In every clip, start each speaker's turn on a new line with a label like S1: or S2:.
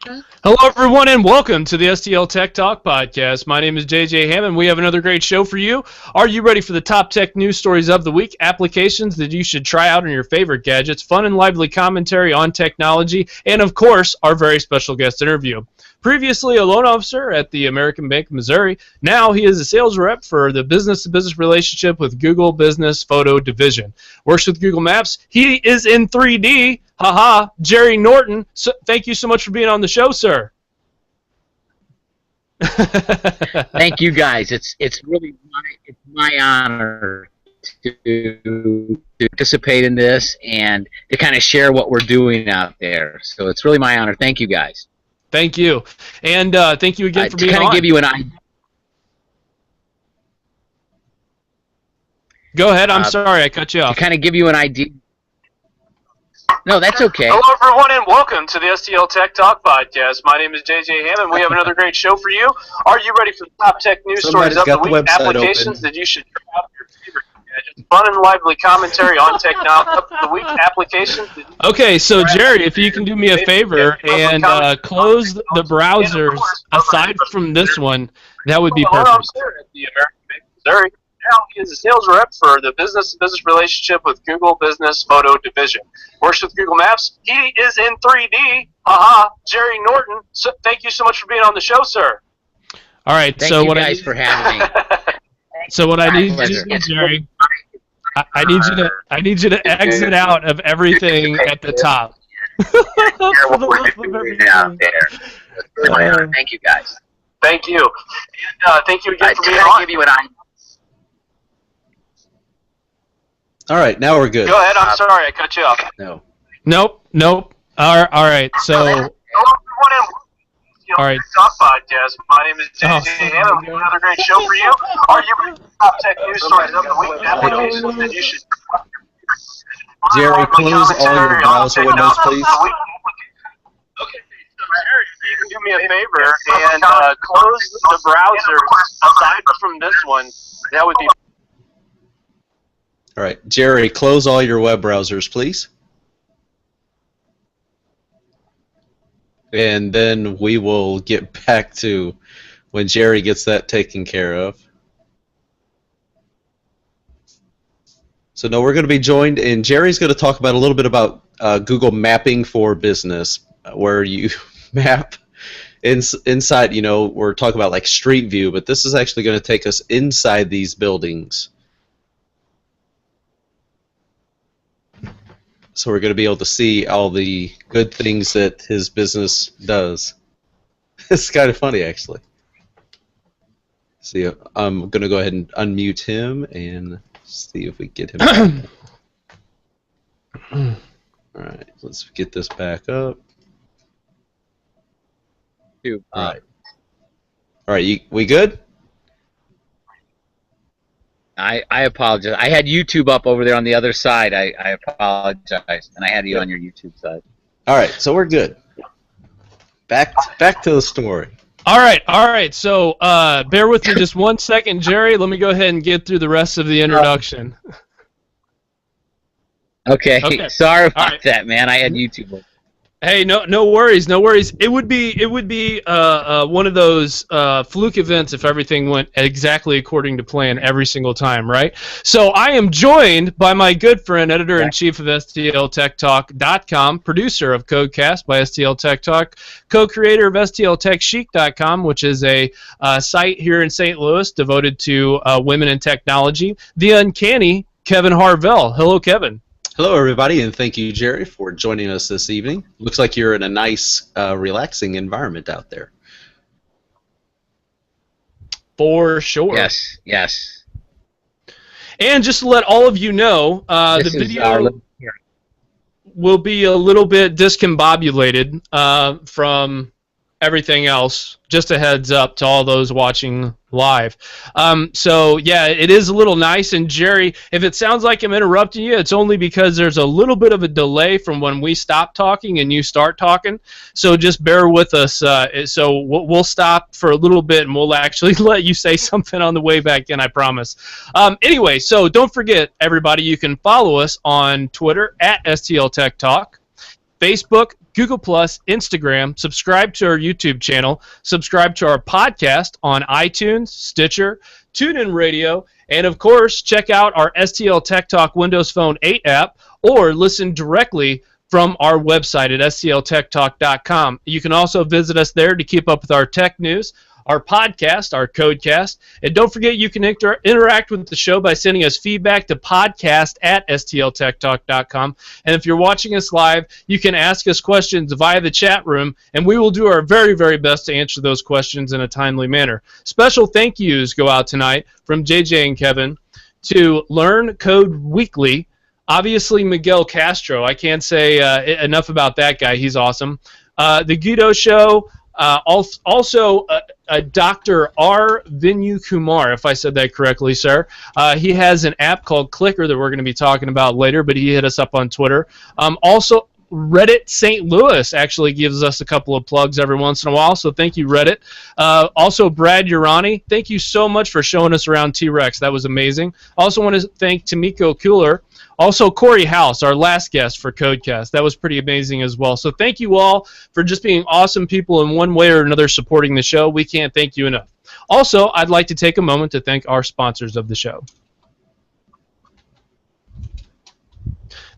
S1: Hello, everyone, and welcome to the STL Tech Talk podcast. My name is JJ Hammond. We have another great show for you. Are you ready for the top tech news stories of the week, applications that you should try out on your favorite gadgets, fun and lively commentary on technology, and, of course, our very special guest interview? Previously a loan officer at the American Bank of Missouri, now he is a sales rep for the business-to-business relationship with Google Business Photo Division. Works with Google Maps. He is in 3D. Haha, Jerry Norton. So, thank you so much for being on the show, sir.
S2: Thank you, guys. It's really my honor to participate in this and to kind of share what we're doing out there. So it's really my honor. Thank you, guys.
S1: Thank you, and thank you again for being on.
S2: To kind of give you an idea.
S1: Go ahead. I'm sorry I cut you off.
S2: To kind of give you an idea. No, that's okay.
S1: Hello, everyone, and welcome to the STL Tech Talk podcast. My name is JJ Hammond. We have another great show for you. Are you ready for the top tech news stories of the week? Applications that you should try out your favorite gadgets. Fun and lively commentary on technology of the week. Applications. Okay, so Jerry, if you can do me a favor and close the browsers aside from this one, that would be perfect. At the American Bank of Missouri. Now he is a sales rep for the business-to-business relationship with Google Business Photo Division. Works with Google Maps. He is in 3D. Haha, Jerry Norton. So, thank you so much for being on the show, sir. All right.
S2: Thank you guys for having me.
S1: So what I need you to do, Jerry, I need you to exit out of everything at the top.
S2: Thank you, guys.
S1: Thank you. And thank you again for being on.
S2: Give you an idea.
S3: All right, now we're good.
S1: Go ahead. I'm sorry I cut you off.
S3: No.
S1: Nope. All right. So. All right. Talk podcast. My name is JJ Hammond. We have another great show for you. Are you ready for top tech news stories of the week? Applications that you should.
S3: Jerry, close all your browser windows, please.
S1: Okay. Jerry, you can do me a favor and close the browsers aside from this one. That would be.
S3: All right, Jerry, close all your web browsers, please. And then we will get back to when Jerry gets that taken care of. So now we're going to be joined, and Jerry's going to talk about a little bit about Google Mapping for Business, where you map inside, we're talking about like Street View, but this is actually going to take us inside these buildings. So we're going to be able to see all the good things that his business does. It's kind of funny, actually. See, I'm going to go ahead and unmute him and see if we get him back. All right, let's get this back up. All right, we good?
S2: I apologize. I had YouTube up over there on the other side. I apologize, and I had you on your YouTube side.
S3: All right, so we're good. Back to the story.
S1: All right. So bear with me just 1 second, Jerry. Let me go ahead and get through the rest of the introduction.
S2: Okay. Sorry about that, man. I had YouTube up.
S1: Hey, no worries. It would be one of those fluke events if everything went exactly according to plan every single time, right? So I am joined by my good friend, editor-in-chief of STLTechTalk.com, producer of Codecast by STL Tech Talk, co-creator of STLTechChic.com, which is a site here in St. Louis devoted to women in technology, the uncanny Kevin Harvell. Hello, Kevin.
S3: Hello, everybody, and thank you, Jerry, for joining us this evening. Looks like you're in a nice, relaxing environment out there.
S1: For sure.
S2: Yes.
S1: And just to let all of you know, the video will be a little bit discombobulated from everything else. Just a heads up to all those watching live. So yeah, it is a little nice. And Jerry, if it sounds like I'm interrupting you, it's only because there's a little bit of a delay from when we stop talking and you start talking. So just bear with us. So we'll stop for a little bit and we'll actually let you say something on the way back in, I promise. Anyway, so don't forget, everybody, you can follow us on Twitter at STLTechTalk, Facebook,
S4: Google+, Instagram, subscribe to our YouTube channel, subscribe to our podcast on iTunes, Stitcher, TuneIn Radio, and of course, check out our STL Tech Talk Windows Phone 8 app, or listen directly from our website at STLTechTalk.com. You can also visit us there to keep up with our tech news, our podcast, our Codecast. And don't forget, you can interact with the show by sending us feedback to podcast@STLTechTalk.com. And if you're watching us live, you can ask us questions via the chat room, and we will do our very, very best to answer those questions in a timely manner. Special thank yous go out tonight from JJ and Kevin to Learn Code Weekly. Obviously, Miguel Castro. I can't say enough about that guy. He's awesome. The Guido Show. Also, Dr. R. Vinyu Kumar, if I said that correctly, sir. He has an app called Clicker that we're going to be talking about later, but he hit us up on Twitter. Also, Reddit St. Louis actually gives us a couple of plugs every once in a while, so thank you, Reddit. Also, Brad Urani, thank you so much for showing us around T-Rex. That was amazing. Also want to thank Tamiko Kuhler. Also, Corey House, our last guest for Codecast. That was pretty amazing as well. So thank you all for just being awesome people in one way or another supporting the show. We can't thank you enough. Also, I'd like to take a moment to thank our sponsors of the show.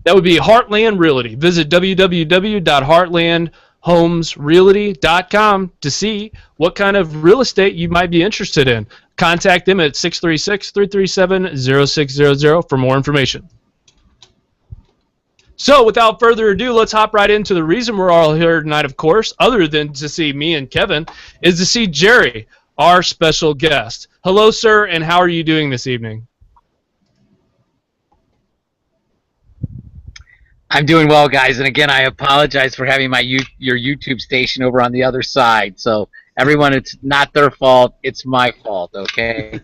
S4: That would be Heartland Realty. Visit www.heartlandhomesrealty.com to see what kind of real estate you might be interested in. Contact them at 636-337-0600 for more information. So, without further ado, let's hop right into the reason we're all here tonight, of course, other than to see me and Kevin, is to see Jerry, our special guest. Hello, sir, and how are you doing this evening?
S2: I'm doing well, guys, and again, I apologize for having your YouTube station over on the other side. So, everyone, it's not their fault, it's my fault, okay?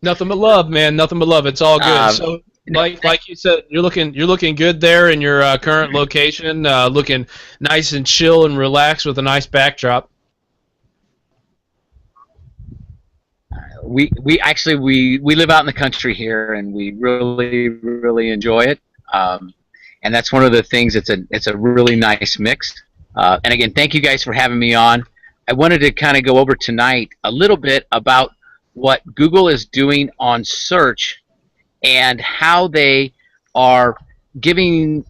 S4: Nothing but love, man. Nothing but love. It's all good. So, like you said, you're looking good there in your current location, looking nice and chill and relaxed with a nice backdrop.
S2: We live out in the country here, and we really enjoy it. And that's one of the things. It's a really nice mix. And again, thank you guys for having me on. I wanted to kind of go over tonight a little bit about what Google is doing on search and how they are giving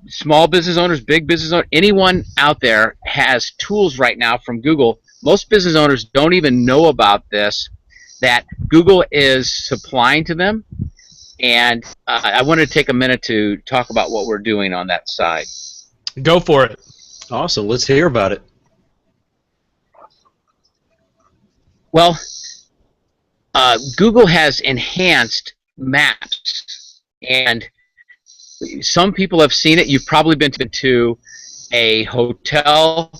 S2: small business owners, big business owners, anyone out there has tools right now from Google. Most business owners don't even know about this, that Google is supplying to them. And I wanted to take a minute to talk about what we're doing on that side.
S4: Go for it.
S3: Awesome. Let's hear about it.
S2: Well, Google has enhanced maps, and some people have seen it. You've probably been to a hotel.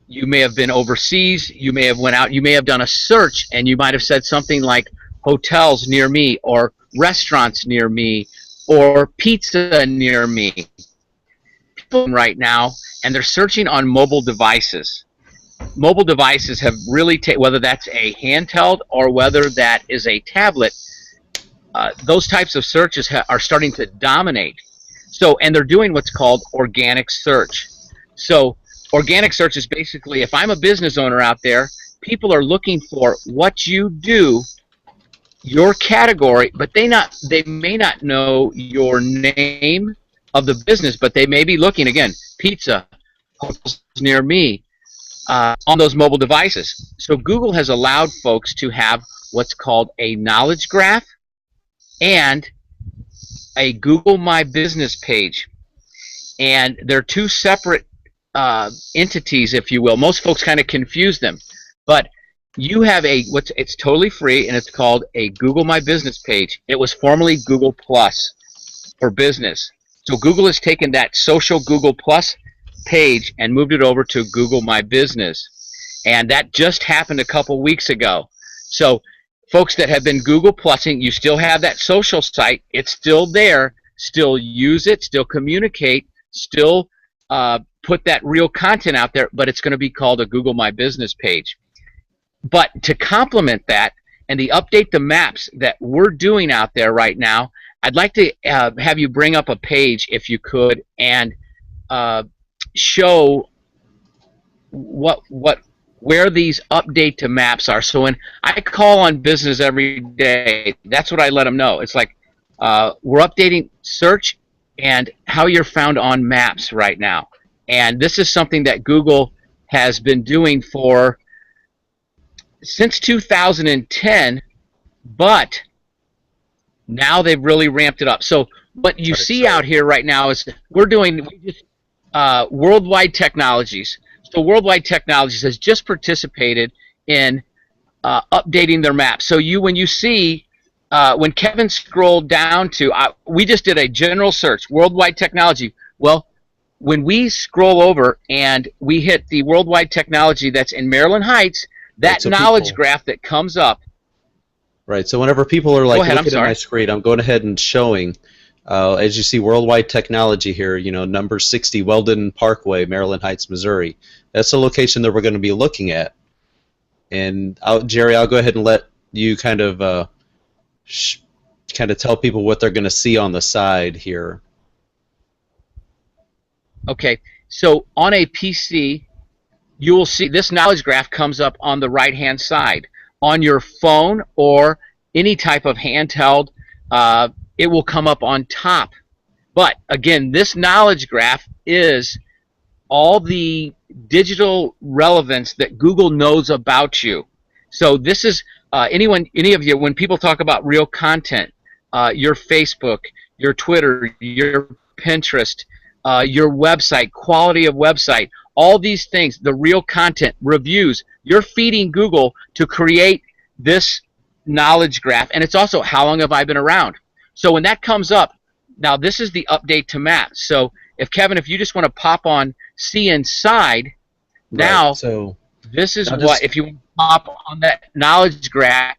S2: You may have been overseas. You may have went out. You may have done a search, and you might have said something like hotels near me, or restaurants near me, or pizza near me. People right now, and they're searching on mobile devices. Mobile devices have really whether that's a handheld or whether that is a tablet, those types of searches are starting to dominate. So, and they're doing what's called organic search. So, organic search is basically, if I'm a business owner out there, people are looking for what you do, your category, but they may not know your name of the business, but they may be looking, again, pizza, hotels near me, on those mobile devices. So Google has allowed folks to have what's called a knowledge graph and a Google My Business page. And they're two separate entities, if you will. Most folks kind of confuse them. But you have it's totally free, and it's called a Google My Business page. It was formerly Google Plus for business. So Google has taken that social Google Plus page and moved it over to Google My Business. And that just happened a couple weeks ago. So folks that have been Google Plusing, you still have that social site. It's still there. Still use it. Still communicate. Still put that real content out there, but it's going to be called a Google My Business page. But to complement that and to update the maps that we're doing out there right now, I'd like to have you bring up a page, if you could, and show where these update to maps are. So when I call on business every day, that's what I let them know. It's like we're updating search and how you're found on maps right now. And this is something that Google has been doing since 2010, but now they've really ramped it up. So what you see out here right now is Worldwide Technologies. So Worldwide Technologies has just participated in updating their map. So when you see, when Kevin scrolled down to, we just did a general search, Worldwide Technology. Well, when we scroll over and we hit the Worldwide Technology that's in Maryland Heights, that knowledge graph that comes up.
S3: Right, so whenever people are like looking at my screen, I'm going ahead and showing, as you see, Worldwide Technology here, number 60, Weldon Parkway, Maryland Heights, Missouri. That's the location that we're going to be looking at. And Jerry, I'll go ahead and let you kind of tell people what they're going to see on the side here.
S2: Okay, so on a PC, you will see this knowledge graph comes up on the right-hand side. On your phone or any type of handheld, it will come up on top. But again, this knowledge graph is all the digital relevance that Google knows about you. So this is any of you, when people talk about real content, your Facebook, your Twitter, your Pinterest, your website, quality of website, all these things, the real content, reviews, you're feeding Google to create this knowledge graph. And it's also how long have I been around. So when that comes up, now this is the update to maps. So Kevin, if you just want to pop on see inside, now so this is what, if you pop on that knowledge graph,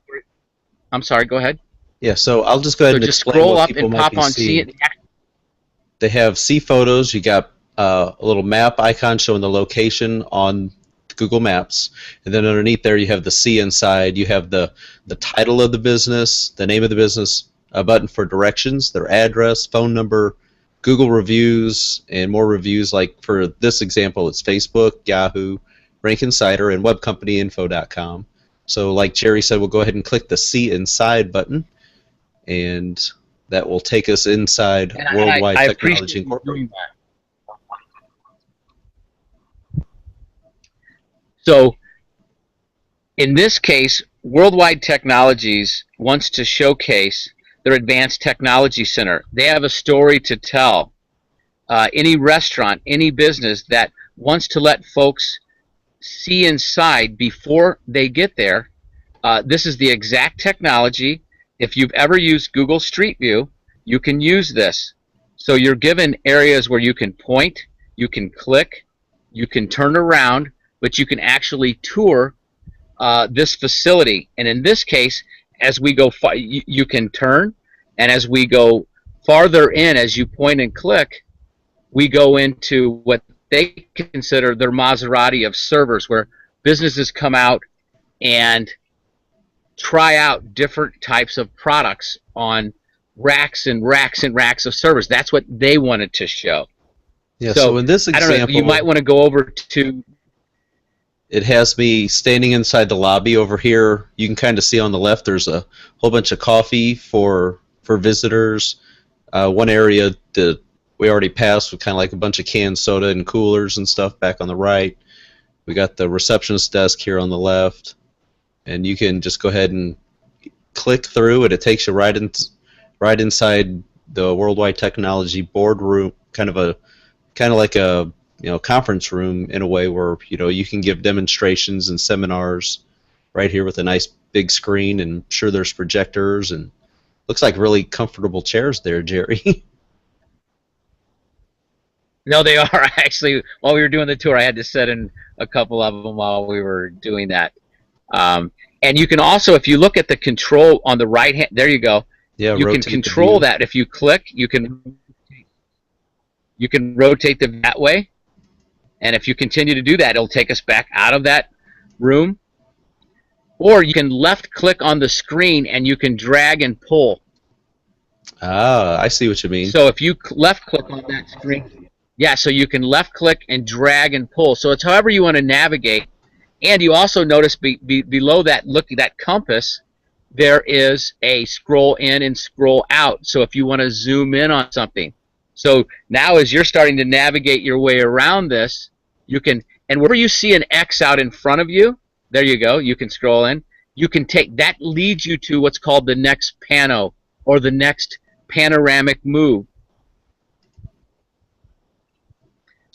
S2: I'm sorry, go ahead.
S3: Yeah, so I'll just go ahead and
S2: just
S3: explain
S2: scroll
S3: what
S2: up
S3: people
S2: and
S3: might
S2: pop
S3: be
S2: on
S3: seeing.
S2: see.
S3: They have see photos. You got a little map icon showing the location on Google Maps, and then underneath there you have the see inside. You have the title of the business, the name of the business, a button for directions, their address, phone number, Google reviews, and more reviews. Like for this example, it's Facebook, Yahoo, Rank Insider, and webcompanyinfo.com. So like Jerry said, we'll go ahead and click the see inside button, and that will take us inside Worldwide Technology Incorporated.
S2: So in this case, Worldwide Technologies wants to showcase their Advanced Technology Center. They have a story to tell. Any restaurant, any business that wants to let folks see inside before they get there, this is the exact technology. If you've ever used Google Street View, you can use this. So you're given areas where you can point, you can click, you can turn around, but you can actually tour this facility. And in this case, as we go far, you can turn, and as we go farther in, as you point and click, we go into what they consider their Maserati of servers, where businesses come out and try out different types of products on racks and racks and racks of servers. That's what they wanted to show.
S3: Yeah, so in this example,
S2: I don't know, you might want to go over to...
S3: It has me standing inside the lobby over here. You can kind of see on the left there's a whole bunch of coffee for visitors. One area that we already passed with kind of like a bunch of canned soda and coolers and stuff back on the right. We got the receptionist desk here on the left. And you can just go ahead and click through it. It takes you right inside the Worldwide Technology boardroom, kind of like a conference room in a way where you can give demonstrations and seminars right here with a nice big screen, and I'm sure there's projectors and looks like really comfortable chairs there, Jerry.
S2: No, they are actually. While we were doing the tour, I had to sit in a couple of them while we were doing that. And you can also, if you look at the control on the right hand, there you go.
S3: Yeah,
S2: you can control that. If you click, you can rotate them that way. And if you continue to do that, it'll take us back out of that room. Or you can left click on the screen and you can drag and pull.
S3: Ah, I see what you mean.
S2: So if you left click on that screen, yeah, so you can left click and drag and pull. So it's however you want to navigate. And you also notice below that that compass, there is a scroll in and scroll out. So if you want to zoom in on something. So now as you're starting to navigate your way around this, you can, and wherever you see an X out in front of you, there you go, you can scroll in. You can take, that leads you to what's called the next pano, or the next panoramic move.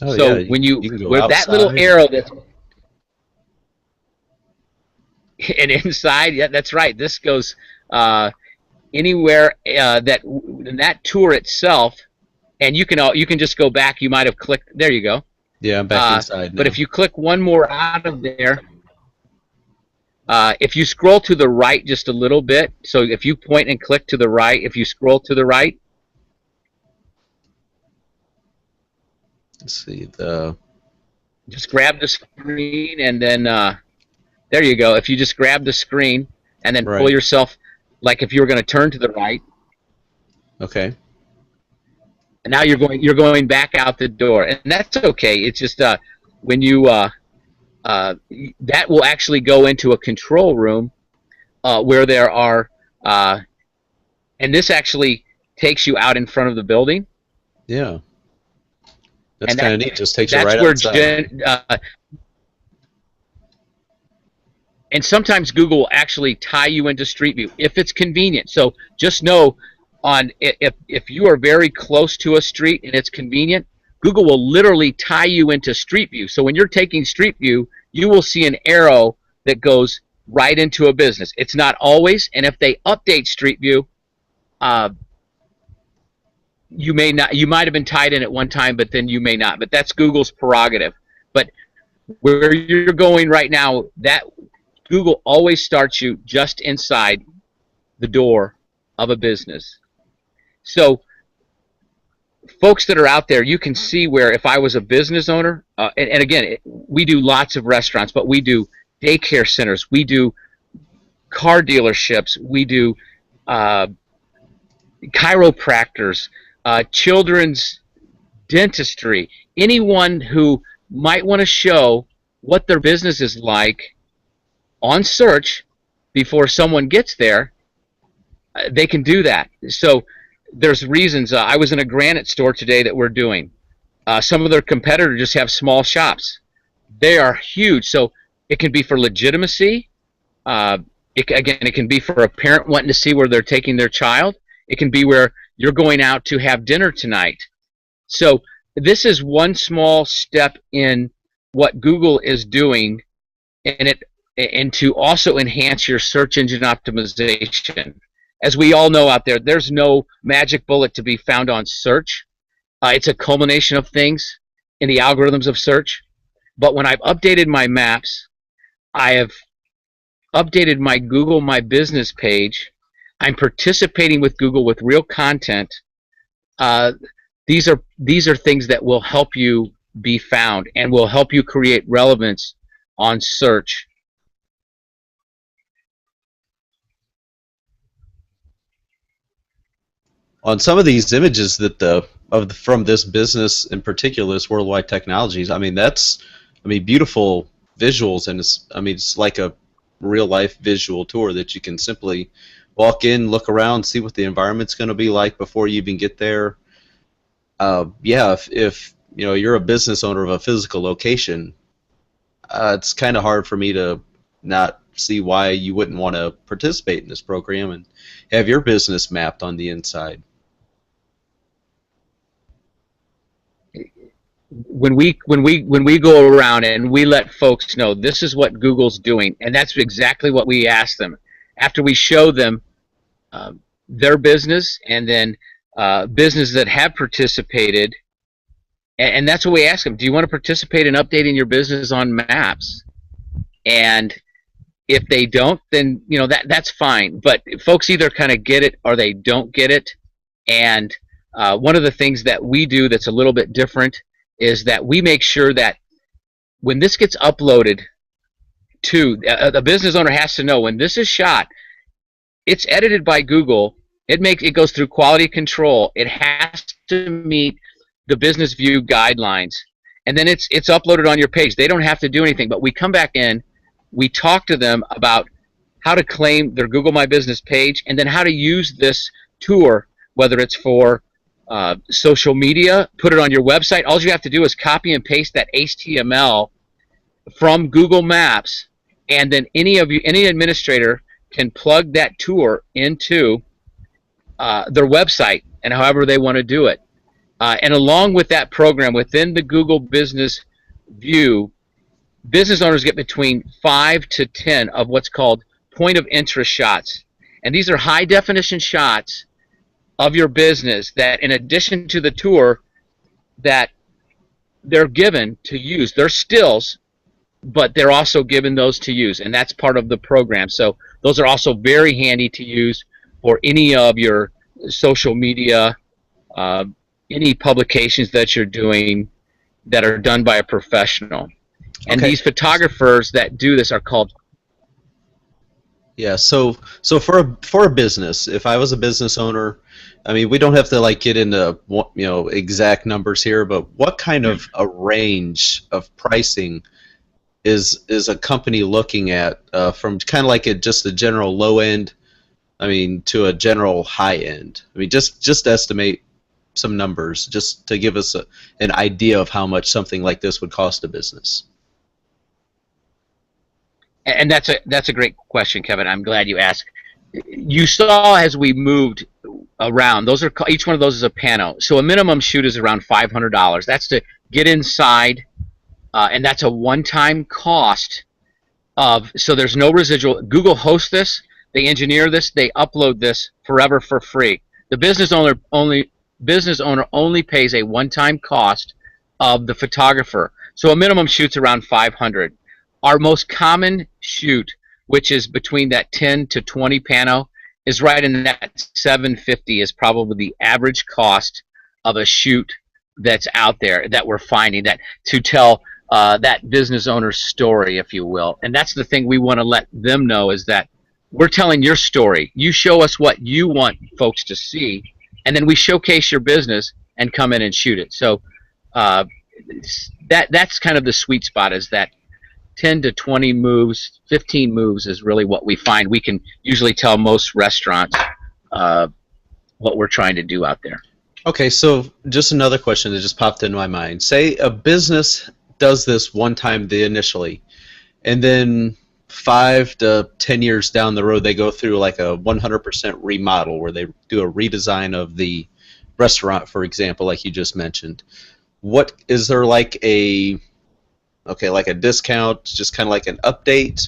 S3: Oh,
S2: so
S3: yeah,
S2: when you
S3: can go
S2: with
S3: outside.
S2: that little arrow that's and inside, yeah, that's right. This goes anywhere that tour itself, and you can just go back. You might have clicked. There you go.
S3: Yeah, I'm back inside now.
S2: But if you click one more out of there, if you scroll to the right just a little bit, so if you point and click to the right, if you scroll to the right,
S3: let's see
S2: just grab the screen and then there you go. If you just grab the screen and then pull yourself, like if you were going to turn to the right.
S3: Okay.
S2: And now you're going back out the door, and that's okay. It's just when you that will actually go into a control room where there are, and this actually takes you out in front of the building.
S3: Yeah. That's kind of neat. Just takes you right outside.
S2: And sometimes Google will actually tie you into Street View if it's convenient. So just know, if you are very close to a street and it's convenient, Google will literally tie you into Street View. So when you're taking Street View, you will see an arrow that goes right into a business. It's not always, and if they update Street View, you might have been tied in at one time, but then you may not. But that's Google's prerogative. But where you're going right now, that Google always starts you just inside the door of a business. So folks that are out there, you can see where if I was a business owner, and again, we do lots of restaurants, but we do daycare centers, we do car dealerships, we do chiropractors, children's dentistry, anyone who might want to show what their business is like on search before someone gets there, they can do that. So there's reasons. I was in a granite store today that we're doing. Some of their competitors just have small shops. They are huge. So it can be for legitimacy. Again, it can be for a parent wanting to see where they're taking their child. It can be where you're going out to have dinner tonight. So this is one small step in what Google is doing, and to also enhance your search engine optimization. As we all know out there, there's no magic bullet to be found on search. It's a culmination of things in the algorithms of search. But when I've updated my maps, I have updated my Google My Business page. I'm participating with Google with real content. These are things that will help you be found and will help you create relevance on search.
S3: On some of these images that from this business in particular, this Worldwide Technologies, I mean beautiful visuals, and it's like a real life visual tour that you can simply walk in, look around, see what the environment's going to be like before you even get there. Yeah, if you're a business owner of a physical location, it's kind of hard for me to not see why you wouldn't want to participate in this program and have your business mapped on the inside.
S2: When we go around and we let folks know this is what Google's doing, and that's exactly what we ask them after we show them their business, and then businesses that have participated, and that's what we ask them. Do you want to participate in updating your business on maps? And if they don't, then that's fine. But folks either kind of get it or they don't get it. And one of the things that we do that's a little bit different is that we make sure that when this gets uploaded to the business owner has to know when this is shot, it's edited by Google, It goes through quality control. It has to meet the business view guidelines, and then it's uploaded on your page. They don't have to do anything, but we come back in, we talk to them about how to claim their Google My Business page, and then how to use this tour, whether it's for social media, put it on your website. All you have to do is copy and paste that HTML from Google Maps, and then any administrator can plug that tour into their website, and however they want to do it. And along with that program, within the Google Business View, business owners get between 5 to 10 of what's called point of interest shots. And these are high definition shots of your business that, in addition to the tour, that they're given to use. They're stills, but they're also given those to use, and that's part of the program. So those are also very handy to use for any of your social media, any publications that you're doing that are done by a professional. And these photographers that do this are called.
S3: Yeah. So for a business, if I was a business owner, I mean, we don't have to like get into exact numbers here, but what kind of a range of pricing is a company looking at from kind of like just a general low end, I mean, to a general high end? I mean, just estimate some numbers just to give us an idea of how much something like this would cost a business.
S2: And that's a great question, Kevin. I'm glad you asked. You saw as we moved around, each one of those is a pano. So a minimum shoot is around $500. That's to get inside, and that's a one-time cost so there's no residual. Google hosts this, they engineer this, they upload this forever for free. The business owner only pays a one-time cost of the photographer. So a minimum shoot's around $500. Our most common shoot, which is between that 10 to 20 pano, is right in that $750 is probably the average cost of a shoot that's out there that we're finding, that to tell that business owner's story, if you will. And that's the thing we want to let them know, is that we're telling your story. You show us what you want folks to see, and then we showcase your business and come in and shoot it. So that's kind of the sweet spot, is that 10 to 20 moves, 15 moves is really what we find. We can usually tell most restaurants what we're trying to do out there.
S3: Okay, so just another question that just popped into my mind. Say a business does this one time initially, and then 5 to 10 years down the road they go through like a 100% remodel where they do a redesign of the restaurant, for example, like you just mentioned. What is there like a discount, just kind of like an update,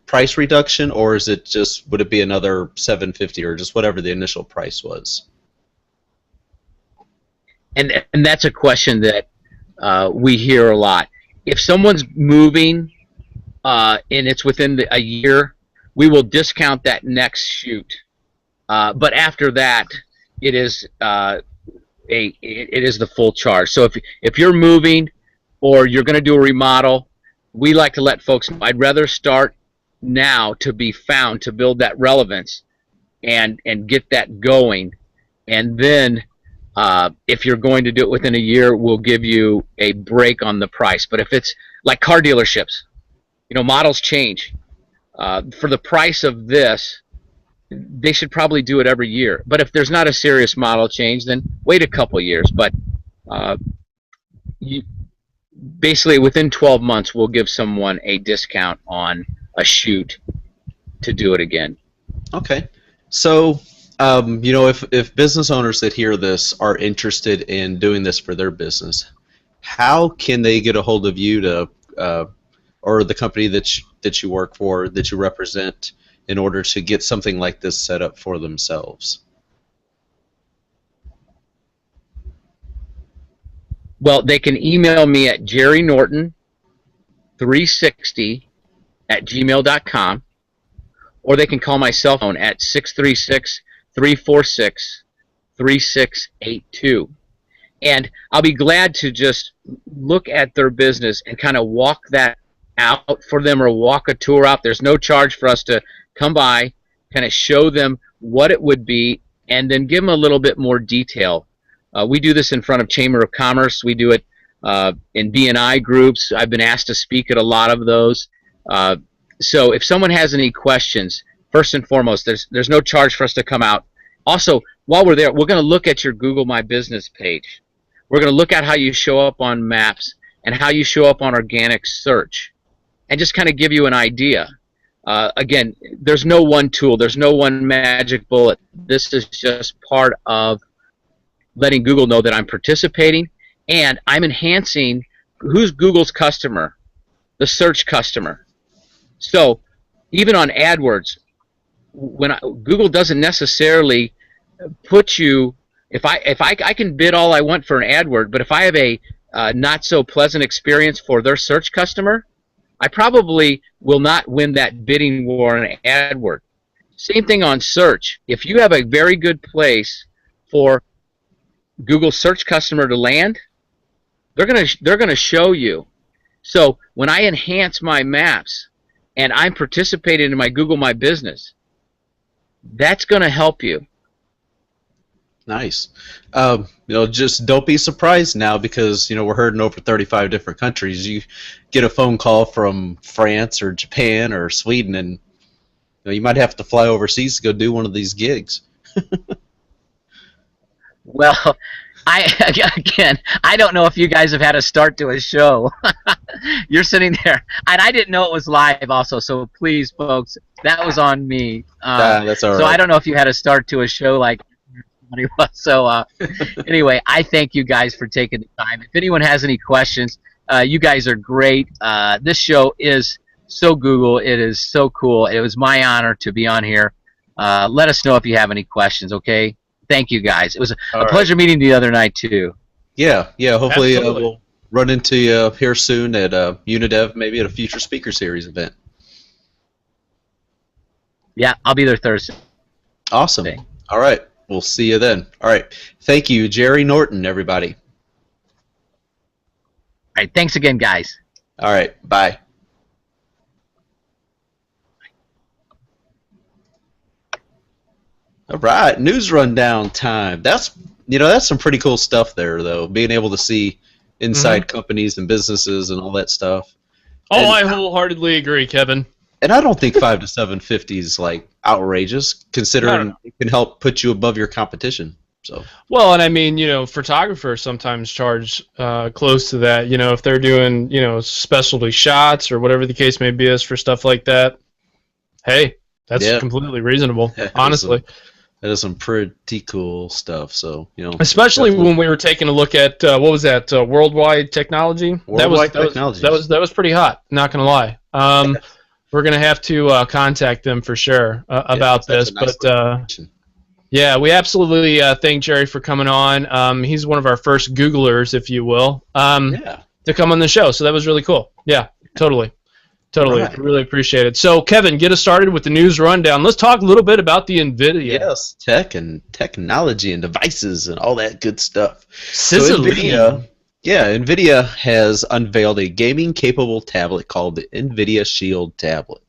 S3: price reduction, or is it just, would it be another $750 or just whatever the initial price was?
S2: And that's a question that we hear a lot. If someone's moving and it's within a year, we will discount that next shoot. But after that, it is the full charge. So if you're moving or you're going to do a remodel, we like to let folks know, I'd rather start now to be found, to build that relevance and get that going. And then if you're going to do it within a year, we'll give you a break on the price. But if it's like car dealerships, models change. For the price of this, they should probably do it every year. But if there's not a serious model change, then wait a couple years. But basically within 12 months, we'll give someone a discount on a shoot to do it again.
S3: Okay. So, if business owners that hear this are interested in doing this for their business, how can they get a hold of you or the company that you work for, that you represent, in order to get something like this set up for themselves?
S2: Well, they can email me at jerrynorton360@gmail.com, or they can call my cell phone at 636-346-3682. And I'll be glad to just look at their business and kind of walk that out for them, or walk a tour out. There's no charge for us to come by kind of show them what it would be, and then give them a little bit more detail. We do this in front of Chamber of Commerce. We do it in BNI groups. I've been asked to speak at a lot of those. So if someone has any questions, first and foremost, there's no charge for us to come out. Also, while we're there, we're going to look at your Google My Business page. We're going to look at how you show up on maps and how you show up on organic search, and just kind of give you an idea. Again, there's no one tool. There's no one magic bullet. This is just part of letting Google know that I'm participating, and I'm enhancing who's Google's customer, the search customer. So even on AdWords, when Google doesn't necessarily put you, if I can bid all I want for an AdWord, but if I have a not so pleasant experience for their search customer, I probably will not win that bidding war on AdWord. Same thing on search. If you have a very good place for Google search customer to land, they're gonna show you. So when I enhance my maps and I'm participating in my Google My Business, that's going to help you.
S3: Nice. Just don't be surprised now, because we're heard in over 35 different countries. You get a phone call from France or Japan or Sweden, and you might have to fly overseas to go do one of these gigs.
S2: Well, I don't know if you guys have had a start to a show. You're sitting there, and I didn't know it was live also, so please, folks, that was on me.
S3: That's all right.
S2: So I don't know if you had a start to a show like somebody was. So anyway, I thank you guys for taking the time. If anyone has any questions, you guys are great. This show is so Google. It is so cool. It was my honor to be on here. Let us know if you have any questions, okay? Thank you, guys. It was a pleasure meeting you the other night, too.
S3: Yeah. Hopefully we'll run into you here soon at Unidev, maybe at a future Speaker Series event.
S2: Yeah, I'll be there Thursday.
S3: Awesome. All right. We'll see you then. All right. Thank you, Jerry Norton, everybody.
S2: All right. Thanks again, guys.
S3: All right. Bye. All right, news rundown time. That's some pretty cool stuff there, though. Being able to see inside companies and businesses and all that stuff.
S4: Oh, I wholeheartedly agree, Kevin.
S3: And I don't think 5 to 750 is like outrageous, considering it can help put you above your competition. So.
S4: Well, and I mean, photographers sometimes charge close to that. If they're doing, specialty shots or whatever the case may be is for stuff like that. Hey, that's completely reasonable, honestly.
S3: That is some pretty cool stuff. So
S4: especially when we were taking a look at what was that Worldwide Technology?
S3: Worldwide Technology.
S4: That was pretty hot. Not gonna lie. We're gonna have to contact them for sure about this. Nice, but yeah, we absolutely thank Jerry for coming on. He's one of our first Googlers, if you will, to come on the show. So that was really cool. Yeah, totally. Right. Really appreciate it. So, Kevin, get us started with the news rundown. Let's talk a little bit about the NVIDIA.
S3: Yes, tech and technology and devices and all that good stuff.
S4: Sizzling.
S3: So NVIDIA has unveiled a gaming-capable tablet called the NVIDIA Shield tablet.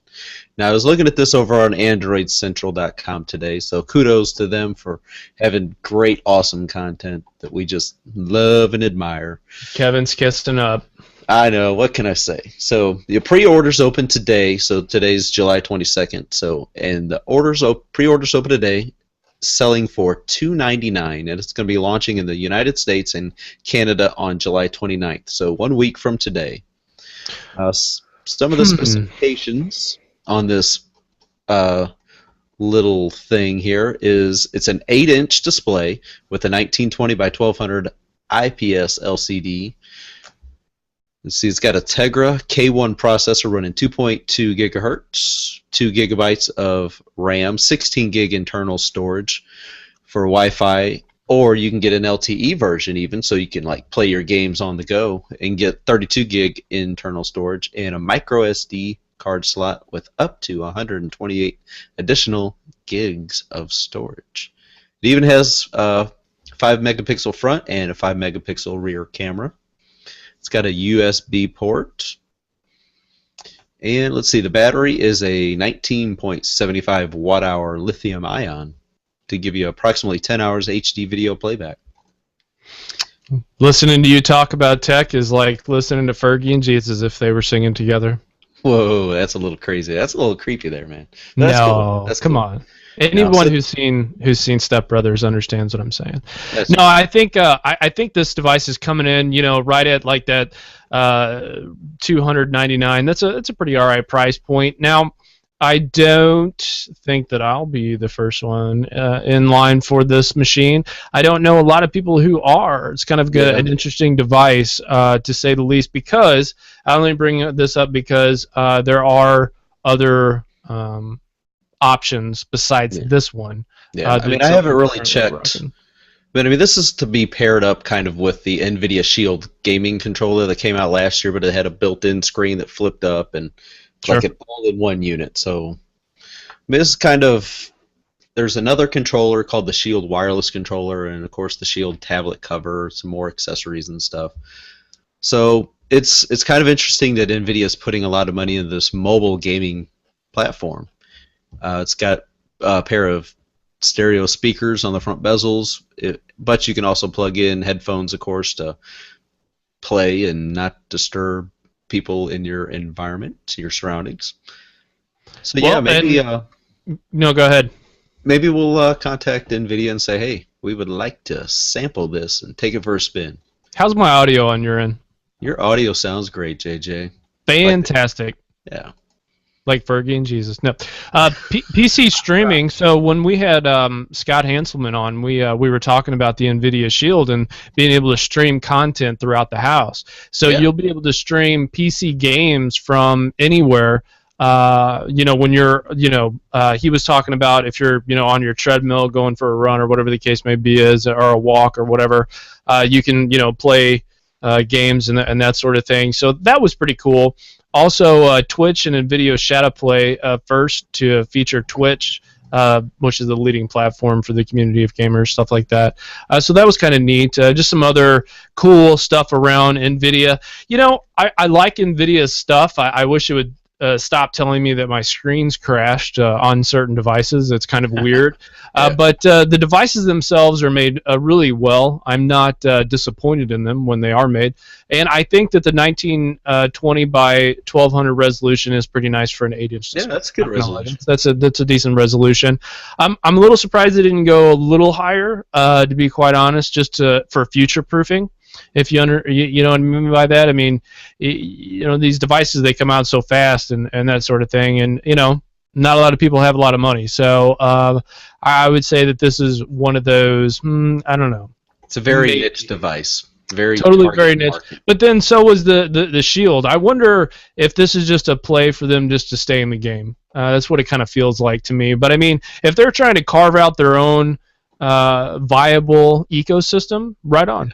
S3: Now, I was looking at this over on AndroidCentral.com today, so kudos to them for having great, awesome content that we just love and admire.
S4: Kevin's kissing up.
S3: I know. What can I say? So the pre-orders open today. So today's July 22nd. So and the pre-orders open today, selling for $299, and it's going to be launching in the United States and Canada on July 29th. So 1 week from today. Some of the specifications on this little thing here is it's an 8-inch display with a 1920 by 1200 IPS LCD. Let's see, it's got a Tegra K1 processor running 2.2 gigahertz, 2 gigabytes of RAM, 16 gig internal storage for Wi-Fi, or you can get an LTE version even, so you can like play your games on the go and get 32 gig internal storage and a micro SD card slot with up to 128 additional gigs of storage. It even has a 5 megapixel front and a 5 megapixel rear camera. It's got a USB port, And let's see, the battery is a 19.75 watt-hour lithium-ion to give you approximately 10 hours HD video playback.
S4: Listening to you talk about tech is like listening to Fergie and Jesus if they were singing together.
S3: Whoa, that's a little crazy. That's a little creepy there, man. That's
S4: no,
S3: cool. That's
S4: come
S3: cool.
S4: on. Anyone who's seen Step Brothers understands what I'm saying. No,
S3: true.
S4: I think this device is coming in, right at like that $299. It's a pretty alright price point. Now, I don't think that I'll be the first one in line for this machine. I don't know a lot of people who are. It's kind of an interesting device, to say the least, because I only bring this up because there are other options besides this one.
S3: Yeah, I mean, I haven't really checked. But I mean, this is to be paired up kind of with the NVIDIA Shield gaming controller that came out last year, but it had a built-in screen that flipped up and like an all-in-one unit. So I mean, this is kind of, there's another controller called the Shield wireless controller, and of course the Shield tablet cover, some more accessories and stuff. So it's kind of interesting that NVIDIA is putting a lot of money into this mobile gaming platform. It's got a pair of stereo speakers on the front bezels, but you can also plug in headphones, of course, to play and not disturb people in your environment, your surroundings. So yeah, maybe.
S4: No, go ahead.
S3: Maybe we'll contact NVIDIA and say, hey, we would like to sample this and take it for a spin.
S4: How's my audio on your end?
S3: Your audio sounds great, JJ.
S4: Fantastic.
S3: Yeah.
S4: Like Fergie and Jesus. No, PC streaming. So when we had Scott Hanselman on, we were talking about the NVIDIA Shield and being able to stream content throughout the house. So you'll be able to stream PC games from anywhere. When you're, he was talking about if you're, on your treadmill going for a run or whatever the case may be or a walk or whatever, you can, play games and that sort of thing. So that was pretty cool. Also, Twitch and NVIDIA Shadowplay first to feature Twitch, which is the leading platform for the community of gamers, stuff like that. So that was kind of neat. Just some other cool stuff around NVIDIA. I like NVIDIA's stuff. I wish it would stop telling me that my screen's crashed on certain devices. It's kind of weird. But the devices themselves are made really well. I'm not disappointed in them when they are made. And I think that the 1920 by 1200 resolution is pretty nice for an 8-inch display.
S3: Yeah, that's a good resolution.
S4: That's a decent resolution. I'm a little surprised they didn't go a little higher, to be quite honest, just for future proofing. If you know what I mean by that, I mean, these devices, they come out so fast and that sort of thing, and not a lot of people have a lot of money, so I would say that this is one of those. I don't know.
S3: It's a very niche device. Very
S4: niche. But then so was the Shield. I wonder if this is just a play for them just to stay in the game. That's what it kind of feels like to me. But I mean, if they're trying to carve out their own viable ecosystem, right on.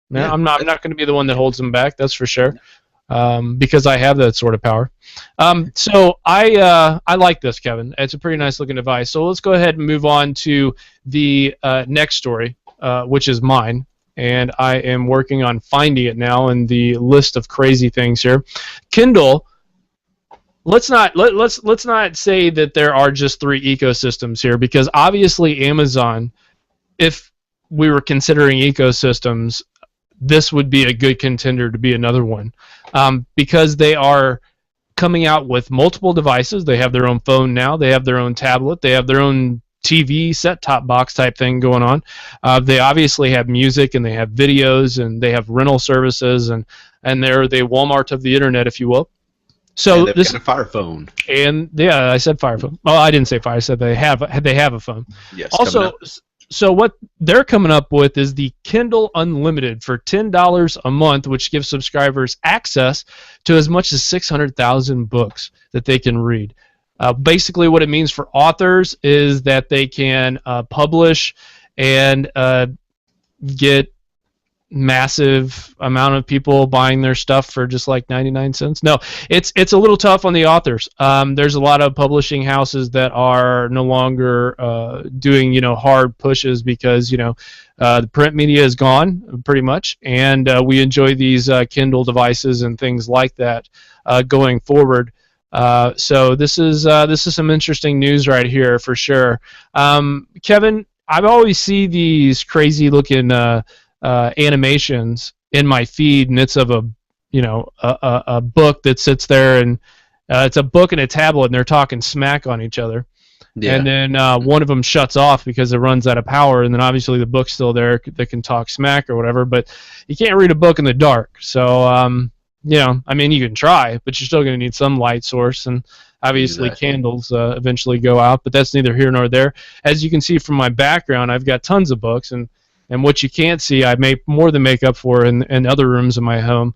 S4: Yeah, I'm not going to be the one that holds them back. That's for sure, because I have that sort of power. So I like this, Kevin. It's a pretty nice looking device. So let's go ahead and move on to the next story, which is mine, and I am working on finding it now in the list of crazy things here. Kindle. Let's not say that there are just 3 ecosystems here, because obviously Amazon, if we were considering ecosystems, this would be a good contender to be another one, because they are coming out with multiple devices. They have their own phone now. They have their own tablet. They have their own TV set-top box type thing going on. They obviously have music, and they have videos, and they have rental services, and they're the Walmart of the internet, if you will. So
S3: this is a Fire phone.
S4: And yeah, I said Fire phone. Oh, I didn't say Fire. I said they have a phone.
S3: Yes.
S4: Also. So what they're coming up with is the Kindle Unlimited for $10 a month, which gives subscribers access to as much as 600,000 books that they can read. Basically, what it means for authors is that they can publish and get massive amount of people buying their stuff for just like 99 cents. No, it's a little tough on the authors. There's a lot of publishing houses that are no longer doing hard pushes because the print media is gone pretty much, and we enjoy these Kindle devices and things like that going forward. So this is some interesting news right here for sure. Kevin, I've always see these crazy looking animations in my feed, and it's of a book that sits there, and it's a book and a tablet, and they're talking smack on each other. Yeah. And then one of them shuts off because it runs out of power, and then obviously the book's still there that can talk smack or whatever, but you can't read a book in the dark. So, I mean, you can try, but you're still going to need some light source, and obviously candles eventually go out, but that's neither here nor there. As you can see from my background, I've got tons of books, and what you can't see, I more than make up for in other rooms in my home.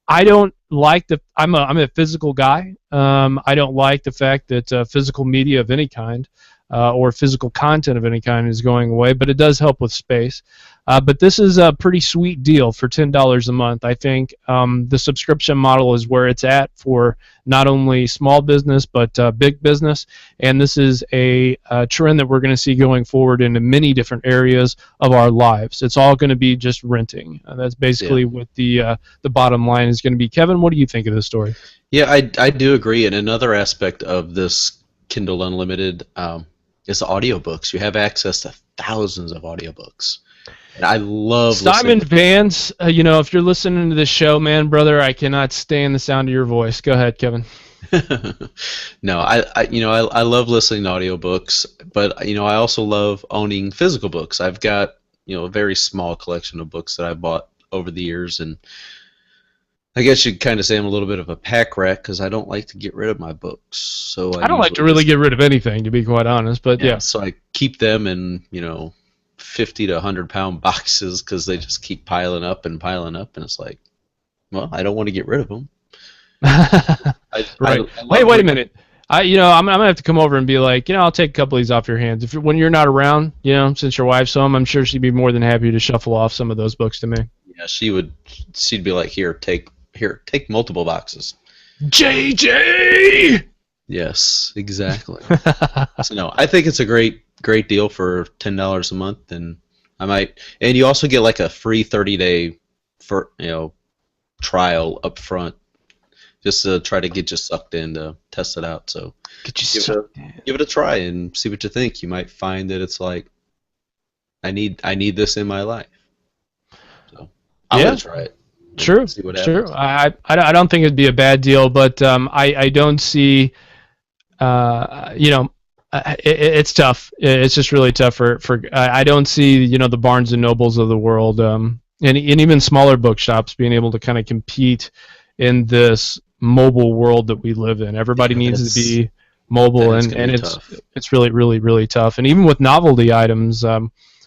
S4: I don't like I'm a physical guy. I don't like the fact that physical media of any kind or physical content of any kind is going away, but it does help with space. But this is a pretty sweet deal for $10 a month. I think the subscription model is where it's at for not only small business but big business, and this is a trend that we're going to see going forward into many different areas of our lives. It's all going to be just renting. That's basically what the bottom line is going to be. Kevin, what do you think of this story?
S3: Yeah, I do agree. And another aspect of this Kindle Unlimited is audiobooks. You have access to thousands of audiobooks. And I love
S4: Simon Vance, if you're listening to this show, man, brother, I cannot stand the sound of your voice. Go ahead, Kevin.
S3: No, I love listening to audiobooks, but I also love owning physical books. I've got a very small collection of books that I've bought over the years, and I guess you'd kind of say I'm a little bit of a pack rat because I don't like to get rid of my books. So
S4: I don't like to really get rid of anything, to be quite honest. But yeah.
S3: So I keep them in 50 to 100 pound boxes because they just keep piling up, and it's like, well, I don't want to get rid of them.
S4: Right. Wait a minute. I'm gonna have to come over and be like, I'll take a couple of these off your hands. When you're not around, since your wife's home, I'm sure she'd be more than happy to shuffle off some of those books to me.
S3: Yeah, she'd be like, here, take multiple boxes.
S4: JJ.
S3: Yes, exactly. So no, I think it's a great deal for $10 a month, and and you also get like a free 30-day trial up front, just to try to get you sucked in to test it out. So give it a try and see what you think. You might find that it's like, I need this in my life. So I'm gonna try it.
S4: True.
S3: See what happens.
S4: True. I don't think it'd be a bad deal, but I don't see. It's tough. It's just really tough for I don't see the Barnes and Nobles of the world and even smaller bookshops being able to kind of compete in this mobile world that we live in. Everybody needs to be mobile, and it's really, really, really tough. And even with novelty items,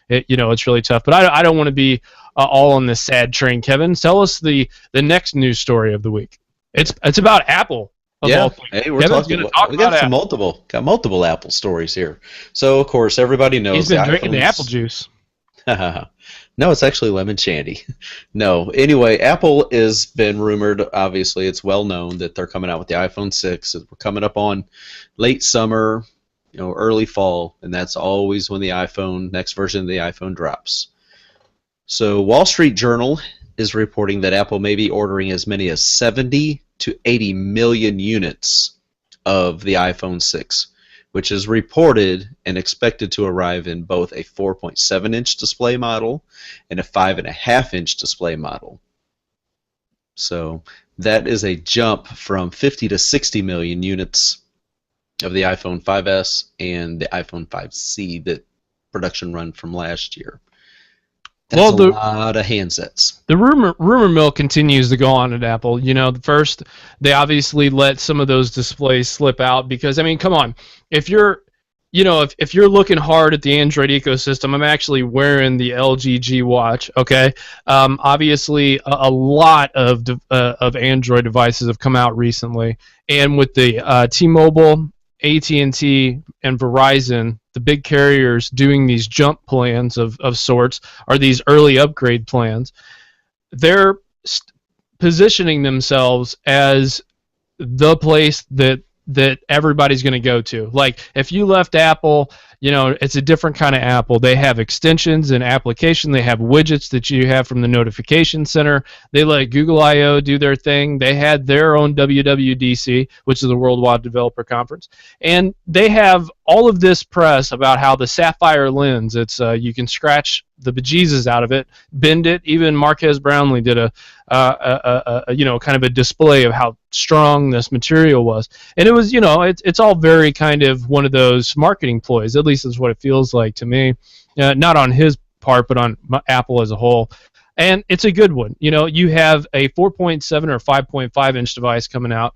S4: it's really tough. But I don't want to be all on this sad train. Kevin, tell us the next news story of the week. It's about Apple.
S3: Yeah, hey, we got multiple Apple stories here. So of course everybody knows
S4: he's been drinking the apple juice.
S3: No, it's actually lemon shandy. No, anyway, Apple has been rumored. Obviously, it's well known that they're coming out with the iPhone 6. We're coming up on late summer, early fall, and that's always when the next version of the iPhone drops. So Wall Street Journal is reporting that Apple may be ordering as many as 70 to 80 million units of the iPhone 6, which is reported and expected to arrive in both a 4.7-inch display model and a 5.5-inch display model. So that is a jump from 50 to 60 million units of the iPhone 5S and the iPhone 5C that production run from last year. That's a lot of handsets.
S4: The rumor mill continues to go on at Apple. First they obviously let some of those displays slip out because, come on, if you're looking hard at the Android ecosystem, I'm actually wearing the LG G Watch. Okay, obviously a lot of Android devices have come out recently, and with the T-Mobile, AT&T, and Verizon, the big carriers doing these jump plans of sorts, or these early upgrade plans, they're positioning themselves as the place that everybody's going to go to. Like, if you left Apple, it's a different kind of Apple. They have extensions and application. They have widgets that you have from the notification center. They let Google I/O do their thing. They had their own WWDC, which is the Worldwide Developer Conference, and they have all of this press about how the Sapphire lens. It's you can scratch the bejesus out of it, bend it. Even Marquez Brownlee did a kind of a display of how strong this material was, and it was it's all very kind of one of those marketing ploys. At least that's what it feels like to me. Not on his part, but on Apple as a whole. And it's a good one. You have a 4.7 or 5.5 inch device coming out.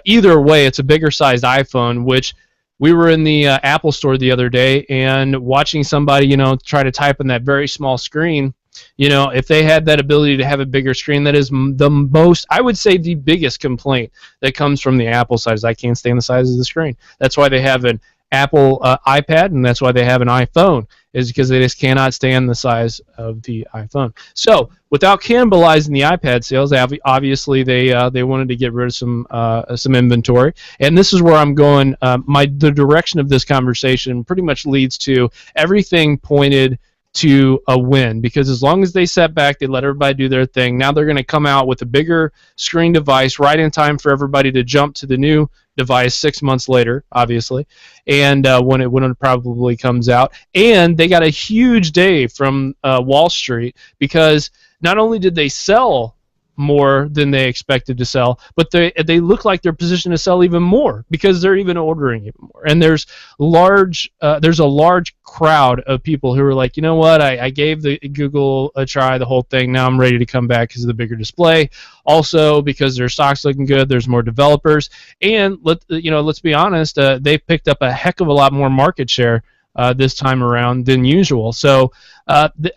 S4: Either way, it's a bigger sized iPhone, which we were in the Apple store the other day and watching somebody, try to type on that very small screen. If they had that ability to have a bigger screen, that is the most, I would say, the biggest complaint that comes from the Apple side is I can't stand the size of the screen. That's why they have an Apple iPad, and that's why they have an iPhone, is because they just cannot stand the size of the iPhone. So, without cannibalizing the iPad sales, obviously they wanted to get rid of some inventory, and this is where I'm going. The direction of this conversation pretty much leads to everything pointed to a win, because as long as they set back, they let everybody do their thing. Now they're going to come out with a bigger screen device right in time for everybody to jump to the new device 6 months later, obviously, and when it probably comes out. And they got a huge day from Wall Street, because not only did they sell more than they expected to sell, but they look like they're positioned to sell even more, because they're even ordering even more. And there's a large crowd of people who are like, you know what, I gave the Google a try, the whole thing, now I'm ready to come back because of the bigger display. Also because their stock's looking good, there's more developers, and let's be honest, they picked up a heck of a lot more market share this time around than usual. So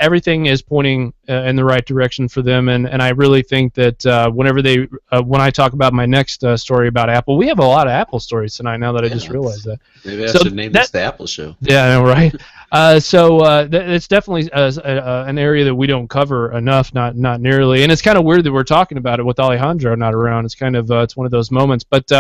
S4: everything is pointing in the right direction for them, and I really think that when I talk about my next story about Apple, we have a lot of Apple stories tonight, now that I just realized that.
S3: Maybe I should name this the Apple Show.
S4: Yeah, I know, right? It's definitely an area that we don't cover enough, not nearly, and it's kind of weird that we're talking about it with Alejandro not around. It's kind of it's one of those moments, but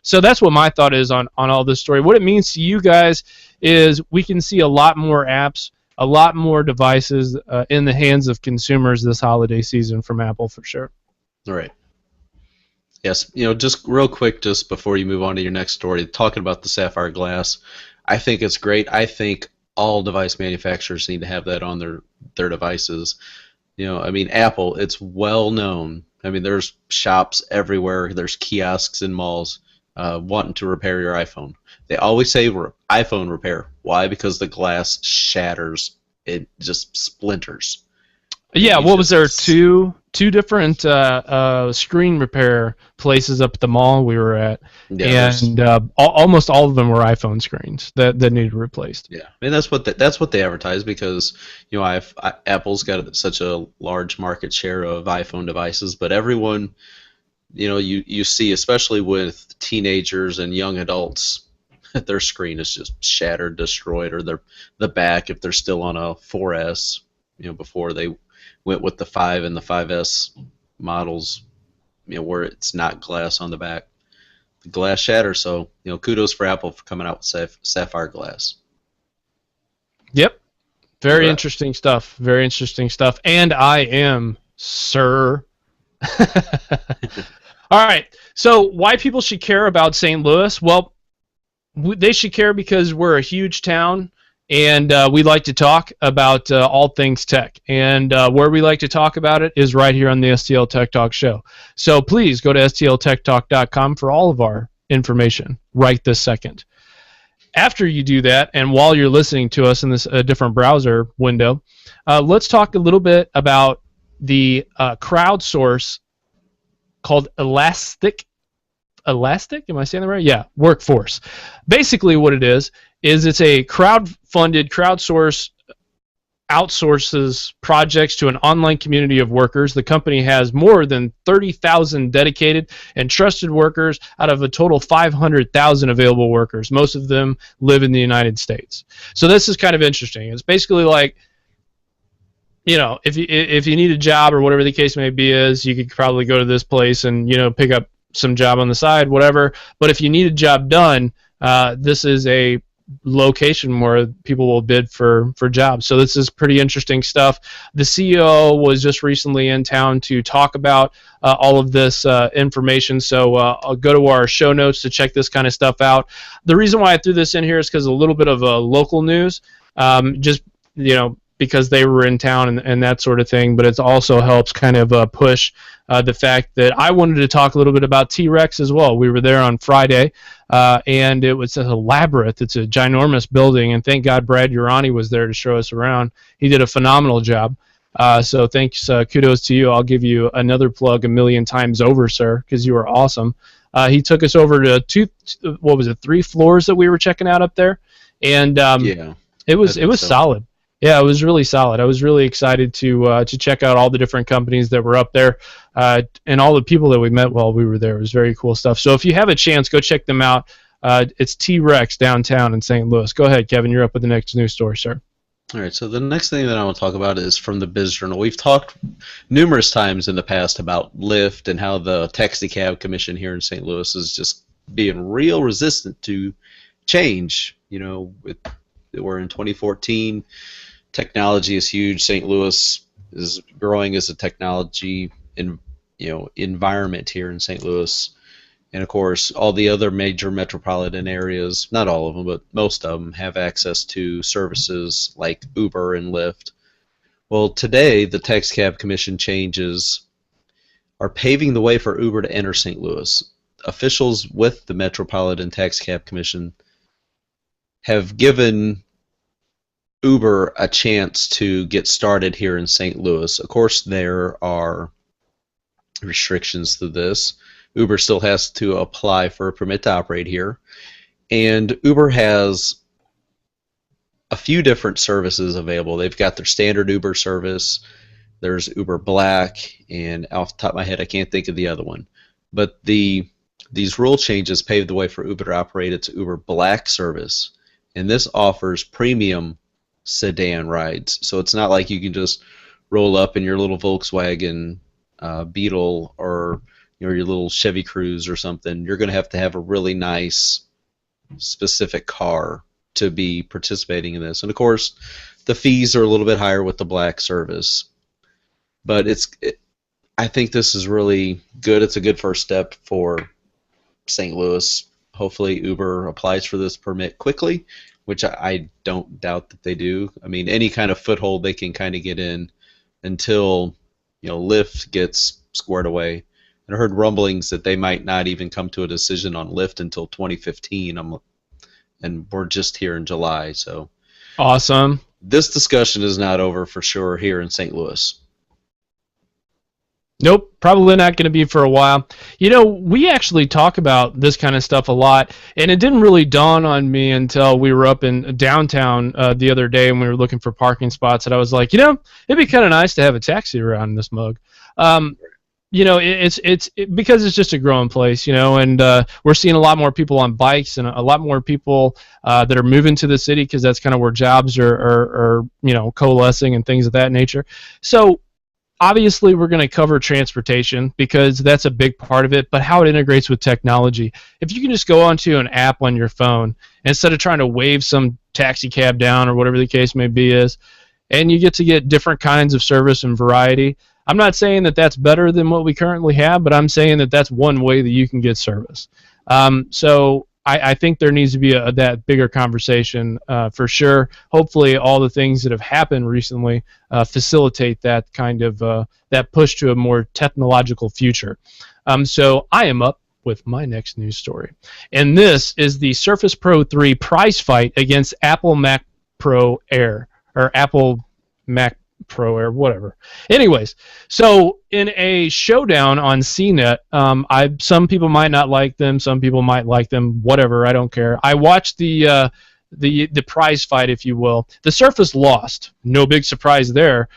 S4: so that's what my thought is on all this story. What it means to you guys is we can see a lot more apps, a lot more devices in the hands of consumers this holiday season from Apple, for sure.
S3: All right. Yes, just real quick, just before you move on to your next story, talking about the Sapphire glass, I think it's great. I think all device manufacturers need to have that on their devices. Apple, it's well known. There's shops everywhere. There's kiosks in malls wanting to repair your iPhone. They always say iPhone repair. Why? Because the glass shatters. It just splinters.
S4: Yeah, what was there? Two different screen repair places up at the mall we were at, and almost all of them were iPhone screens that needed replaced.
S3: Yeah, that's what they advertise, because Apple's got such a large market share of iPhone devices, but everyone, you see, especially with teenagers and young adults, their screen is just shattered, destroyed, or the back, if they're still on a 4S, before they went with the 5 and the 5S models, where it's not glass on the back. The glass shatters, so kudos for Apple for coming out with Sapphire glass.
S4: Yep. Very interesting stuff. Very interesting stuff. And I am, sir. All right. So why people should care about St. Louis? Well, they should care because we're a huge town, and we like to talk about all things tech. And where we like to talk about it is right here on the STL Tech Talk show. So please go to STLTechTalk.com for all of our information right this second. After you do that, and while you're listening to us in this different browser window, let's talk a little bit about the crowdsource called Elastic. Am I saying that right? Yeah, Workforce. Basically what it is it's a crowdsource outsources projects to an online community of workers. The company has more than 30,000 dedicated and trusted workers out of a total 500,000 available workers. Most of them live in the United States. So this is kind of interesting. It's basically like, if you need a job or whatever the case may be you could probably go to this place and, pick up some job on the side, whatever. But if you need a job done, this is a location where people will bid for jobs. So this is pretty interesting stuff. The CEO was just recently in town to talk about all of this information. So I'll go to our show notes to check this kind of stuff out. The reason why I threw this in here is because a little bit of local news, just because they were in town and that sort of thing. But it also helps kind of push the fact that I wanted to talk a little bit about T-Rex as well. We were there on Friday, and it was a labyrinth. It's a ginormous building, and thank God Brad Urani was there to show us around. He did a phenomenal job. So thanks, kudos to you. I'll give you another plug 1,000,000 times over, sir, because you were awesome. He took us over to 3 floors that we were checking out up there, and it was solid. Yeah, it was really solid. I was really excited to check out all the different companies that were up there, and all the people that we met while we were there. It was very cool stuff. So if you have a chance, go check them out. It's T-Rex downtown in St. Louis. Go ahead, Kevin. You're up with the next news story, sir.
S3: All right, so the next thing that I want to talk about is from the Biz Journal. We've talked numerous times in the past about Lyft and how the Taxi Cab Commission here in St. Louis is just being real resistant to change. We're in 2014. Technology is huge. St. Louis is growing as a technology environment here in St. Louis. And of course, all the other major metropolitan areas, not all of them, but most of them, have access to services like Uber and Lyft. Well, today, the Taxi Cab Commission changes are paving the way for Uber to enter St. Louis. Officials with the Metropolitan Taxi Cab Commission have given Uber a chance to get started here in St. Louis. Of course, there are restrictions to this. Uber still has to apply for a permit to operate here. And Uber has a few different services available. They've got their standard Uber service. There's Uber Black, and off the top of my head, I can't think of the other one. But these rule changes paved the way for Uber to operate its Uber Black service. And this offers premium sedan rides. So it's not like you can just roll up in your little Volkswagen Beetle or your little Chevy Cruze or something. You're going to have a really nice specific car to be participating in this. And of course, the fees are a little bit higher with the Black service. But I think this is really good. It's a good first step for St. Louis. Hopefully Uber applies for this permit quickly, which I don't doubt that they do. I mean, any kind of foothold they can kind of get in until Lyft gets squared away. And I heard rumblings that they might not even come to a decision on Lyft until 2015, and we're just here in July. So
S4: awesome.
S3: This discussion is not over for sure here in St. Louis.
S4: Nope, probably not going to be for a while. We actually talk about this kind of stuff a lot, and it didn't really dawn on me until we were up in downtown the other day and we were looking for parking spots, and I was like, it'd be kind of nice to have a taxi around this mug. It's because it's just a growing place, and we're seeing a lot more people on bikes and a lot more people that are moving to the city because that's kind of where jobs are coalescing and things of that nature. So obviously we're going to cover transportation because that's a big part of it, but how it integrates with technology. If you can just go onto an app on your phone instead of trying to wave some taxi cab down or whatever the case may be is, and you get different kinds of service and variety. I'm not saying that that's better than what we currently have, but I'm saying that that's one way that you can get service. So I think there needs to be that bigger conversation for sure. Hopefully all the things that have happened recently facilitate that kind of that push to a more technological future. So I am up with my next news story. And this is the Surface Pro 3 prize fight against Apple Mac Pro Air, or Apple Mac Pro Air, whatever. Anyways, so in a showdown on CNET, some people might not like them, some people might like them, whatever, I don't care. I watched the prize fight, if you will. The Surface lost. No big surprise there,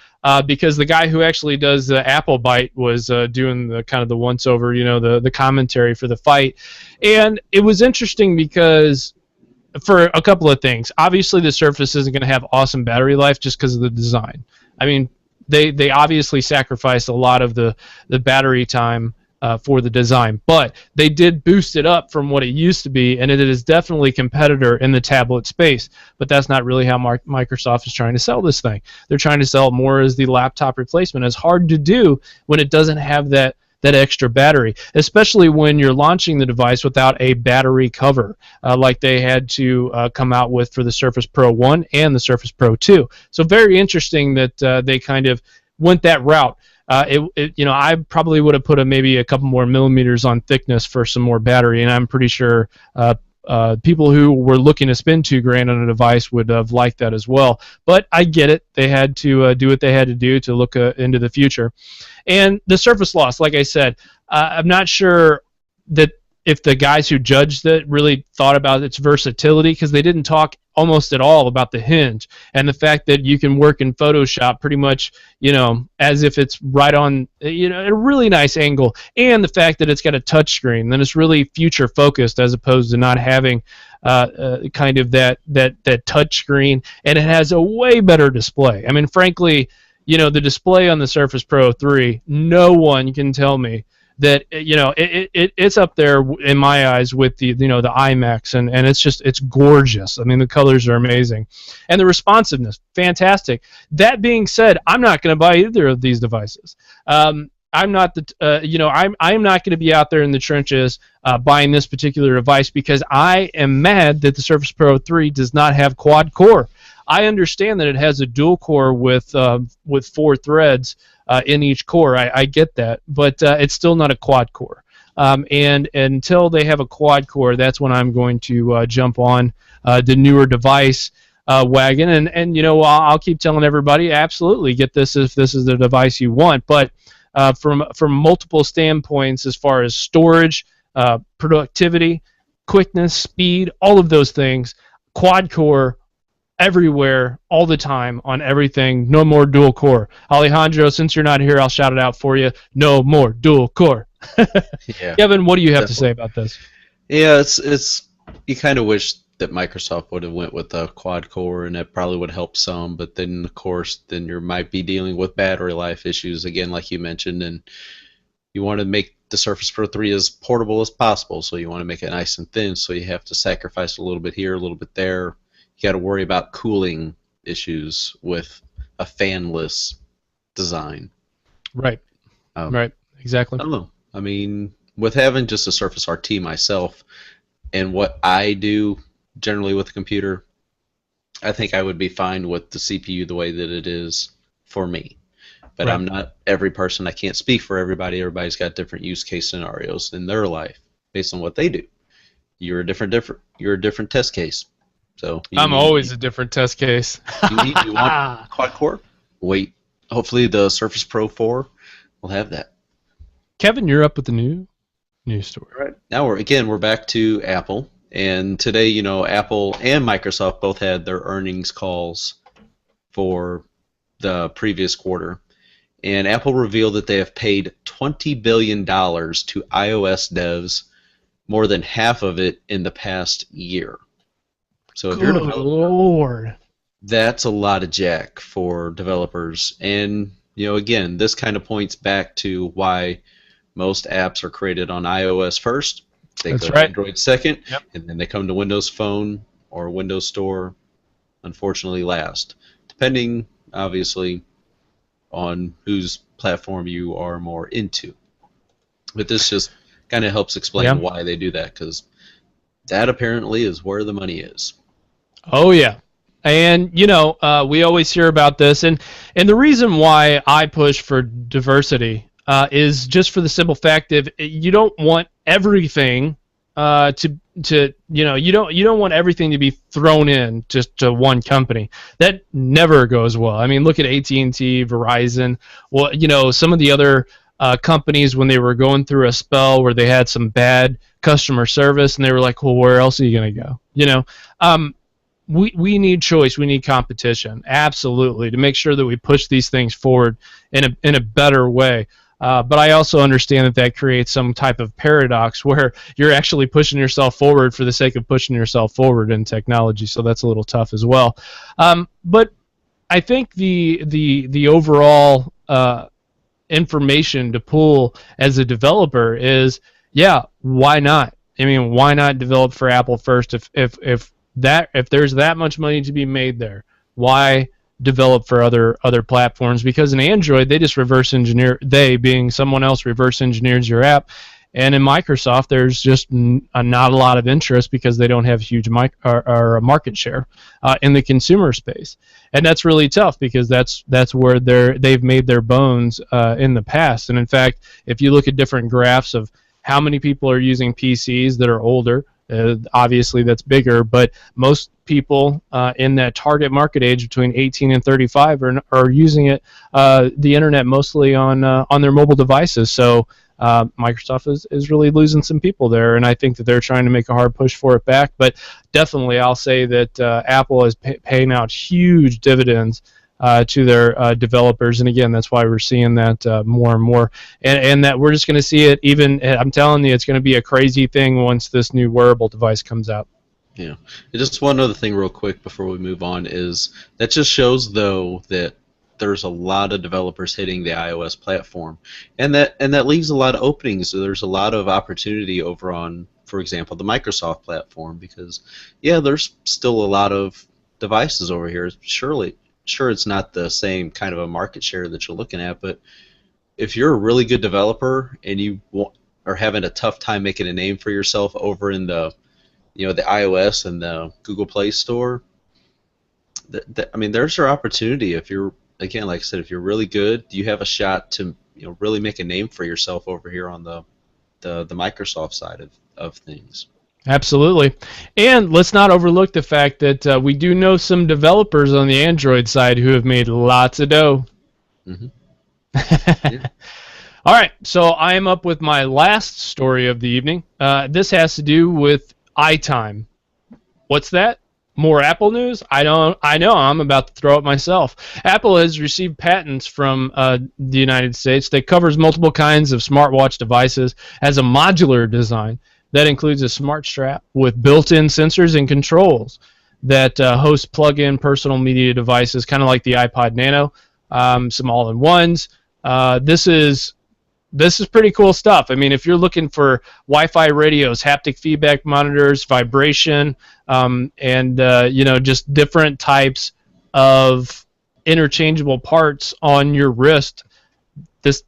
S4: because the guy who actually does the Apple Byte was doing the kind of the once-over, the commentary for the fight. And it was interesting because for a couple of things. Obviously, the Surface isn't going to have awesome battery life just because of the design. I mean, they obviously sacrificed a lot of the battery time for the design, but they did boost it up from what it used to be, and it is definitely a competitor in the tablet space. But that's not really how Microsoft is trying to sell this thing. They're trying to sell it more as the laptop replacement. It's hard to do when it doesn't have that extra battery, especially when you're launching the device without a battery cover, like they had to come out with for the Surface Pro 1 and the Surface Pro 2. So very interesting that they kind of went that route. I probably would have put maybe a couple more millimeters on thickness for some more battery, and I'm pretty sure people who were looking to spend $2,000 on a device would have liked that as well. But I get it; they had to do what they had to do to look into the future. And the surface loss, like I said, I'm not sure that if the guys who judged it really thought about its versatility, because they didn't talk almost at all about the hinge and the fact that you can work in Photoshop pretty much, as if it's right on, a really nice angle, and the fact that it's got a touch screen, then it's really future focused as opposed to not having kind of that touch screen, and it has a way better display. I mean, frankly, the display on the Surface Pro 3, no one can tell me that it's up there in my eyes with the the IMAX, and it's gorgeous. I mean, the colors are amazing, and the responsiveness, fantastic. That being said, I'm not going to buy either of these devices. I'm not I'm not going to be out there in the trenches buying this particular device because I am mad that the Surface Pro 3 does not have quad core. I understand that it has a dual core with 4 threads in each core. I get that, but it's still not a quad core. And until they have a quad core, that's when I'm going to jump on the newer device wagon. And I'll keep telling everybody, absolutely, get this if this is the device you want. But from multiple standpoints, as far as storage, productivity, quickness, speed, all of those things, quad core everywhere, all the time, on everything. No more dual core. Alejandro, since you're not here, I'll shout it out for you. No more dual core.
S3: Yeah.
S4: Kevin, what do you have to say about this?
S3: Yeah, it's you kind of wish that Microsoft would have went with a quad core, and that probably would help some. But then, of course, then you might be dealing with battery life issues again, like you mentioned, and you want to make the Surface Pro 3 as portable as possible. So you want to make it nice and thin. So you have to sacrifice a little bit here, a little bit there. You got to worry about cooling issues with a fanless design.
S4: Right. Right. Exactly.
S3: I don't know. I mean, with having just a Surface RT myself, and what I do generally with the computer, I think I would be fine with the CPU the way that it is for me. But right. I'm not every person. I can't speak for everybody. Everybody's got different use case scenarios in their life based on what they do. You're a different test case. So
S4: I'm always a different test case.
S3: you want quad core? Wait. Hopefully the Surface Pro 4 will have that.
S4: Kevin, you're up with the news story.
S3: Right. Now we're back to Apple, and today, Apple and Microsoft both had their earnings calls for the previous quarter, and Apple revealed that they have paid $20 billion to iOS devs, more than half of it in the past year. So if you're a developer,
S4: Lord,
S3: that's a lot of jack for developers. And again, this kind of points back to why most apps are created on iOS first. They
S4: That's
S3: go
S4: right.
S3: to Android second,
S4: Yep.
S3: and then they come to Windows Phone or Windows Store, unfortunately, last. Depending, obviously, on whose platform you are more into. But this just kind of helps explain why they do that, because that apparently is where the money is.
S4: Oh, yeah. And, we always hear about this, and the reason why I push for diversity is just for the simple fact that you don't want everything you don't want everything to be thrown in just to one company. That never goes well. I mean, look at AT&T, Verizon. Well, some of the other companies, when they were going through a spell where they had some bad customer service, and they were like, well, where else are you going to go? We need choice. We need competition, absolutely, to make sure that we push these things forward in a better way. But I also understand that creates some type of paradox where you're actually pushing yourself forward for the sake of pushing yourself forward in technology. So that's a little tough as well. But I think the overall information to pull as a developer is, yeah, why not? I mean, why not develop for Apple first if there's that much money to be made there? Why develop for other platforms? Because in Android, they just reverse engineer, they being someone else reverse engineers your app. And in Microsoft, there's just not a lot of interest because they don't have huge market share in the consumer space, and that's really tough because that's where they've made their bones in the past. And in fact, if you look at different graphs of how many people are using PCs that are older, obviously that's bigger, but most people in that target market age between 18 and 35 are using it, the internet mostly on their mobile devices. So Microsoft is really losing some people there, and I think that they're trying to make a hard push for it back. But definitely, I'll say that Apple is paying out huge dividends to their developers, and again, that's why we're seeing that more and more, and that we're just going to see it. Even, I'm telling you, it's going to be a crazy thing once this new wearable device comes out.
S3: Yeah. Just one other thing real quick before we move on is that just shows, though, that there's a lot of developers hitting the iOS platform, and that leaves a lot of openings. So there's a lot of opportunity over on, for example, the Microsoft platform, because yeah, there's still a lot of devices over here. Sure, it's not the same kind of a market share that you're looking at, but if you're a really good developer and you are having a tough time making a name for yourself over in the iOS and the Google Play Store, I mean, there's your opportunity. If you're, again, like I said, if you're really good, you have a shot to really make a name for yourself over here on the Microsoft side of things.
S4: Absolutely. And let's not overlook the fact that we do know some developers on the Android side who have made lots of dough.
S3: Mm-hmm.
S4: Yeah. All right, so I am up with my last story of the evening. This has to do with iTime. What's that? More Apple news? I know I'm about to throw it myself. Apple has received patents from the United States that covers multiple kinds of smartwatch devices as a modular design that includes a smart strap with built-in sensors and controls that host plug-in personal media devices, kind of like the iPod Nano, some all-in-ones. This is pretty cool stuff. I mean, if you're looking for Wi-Fi radios, haptic feedback monitors, vibration, and just different types of interchangeable parts on your wrist, this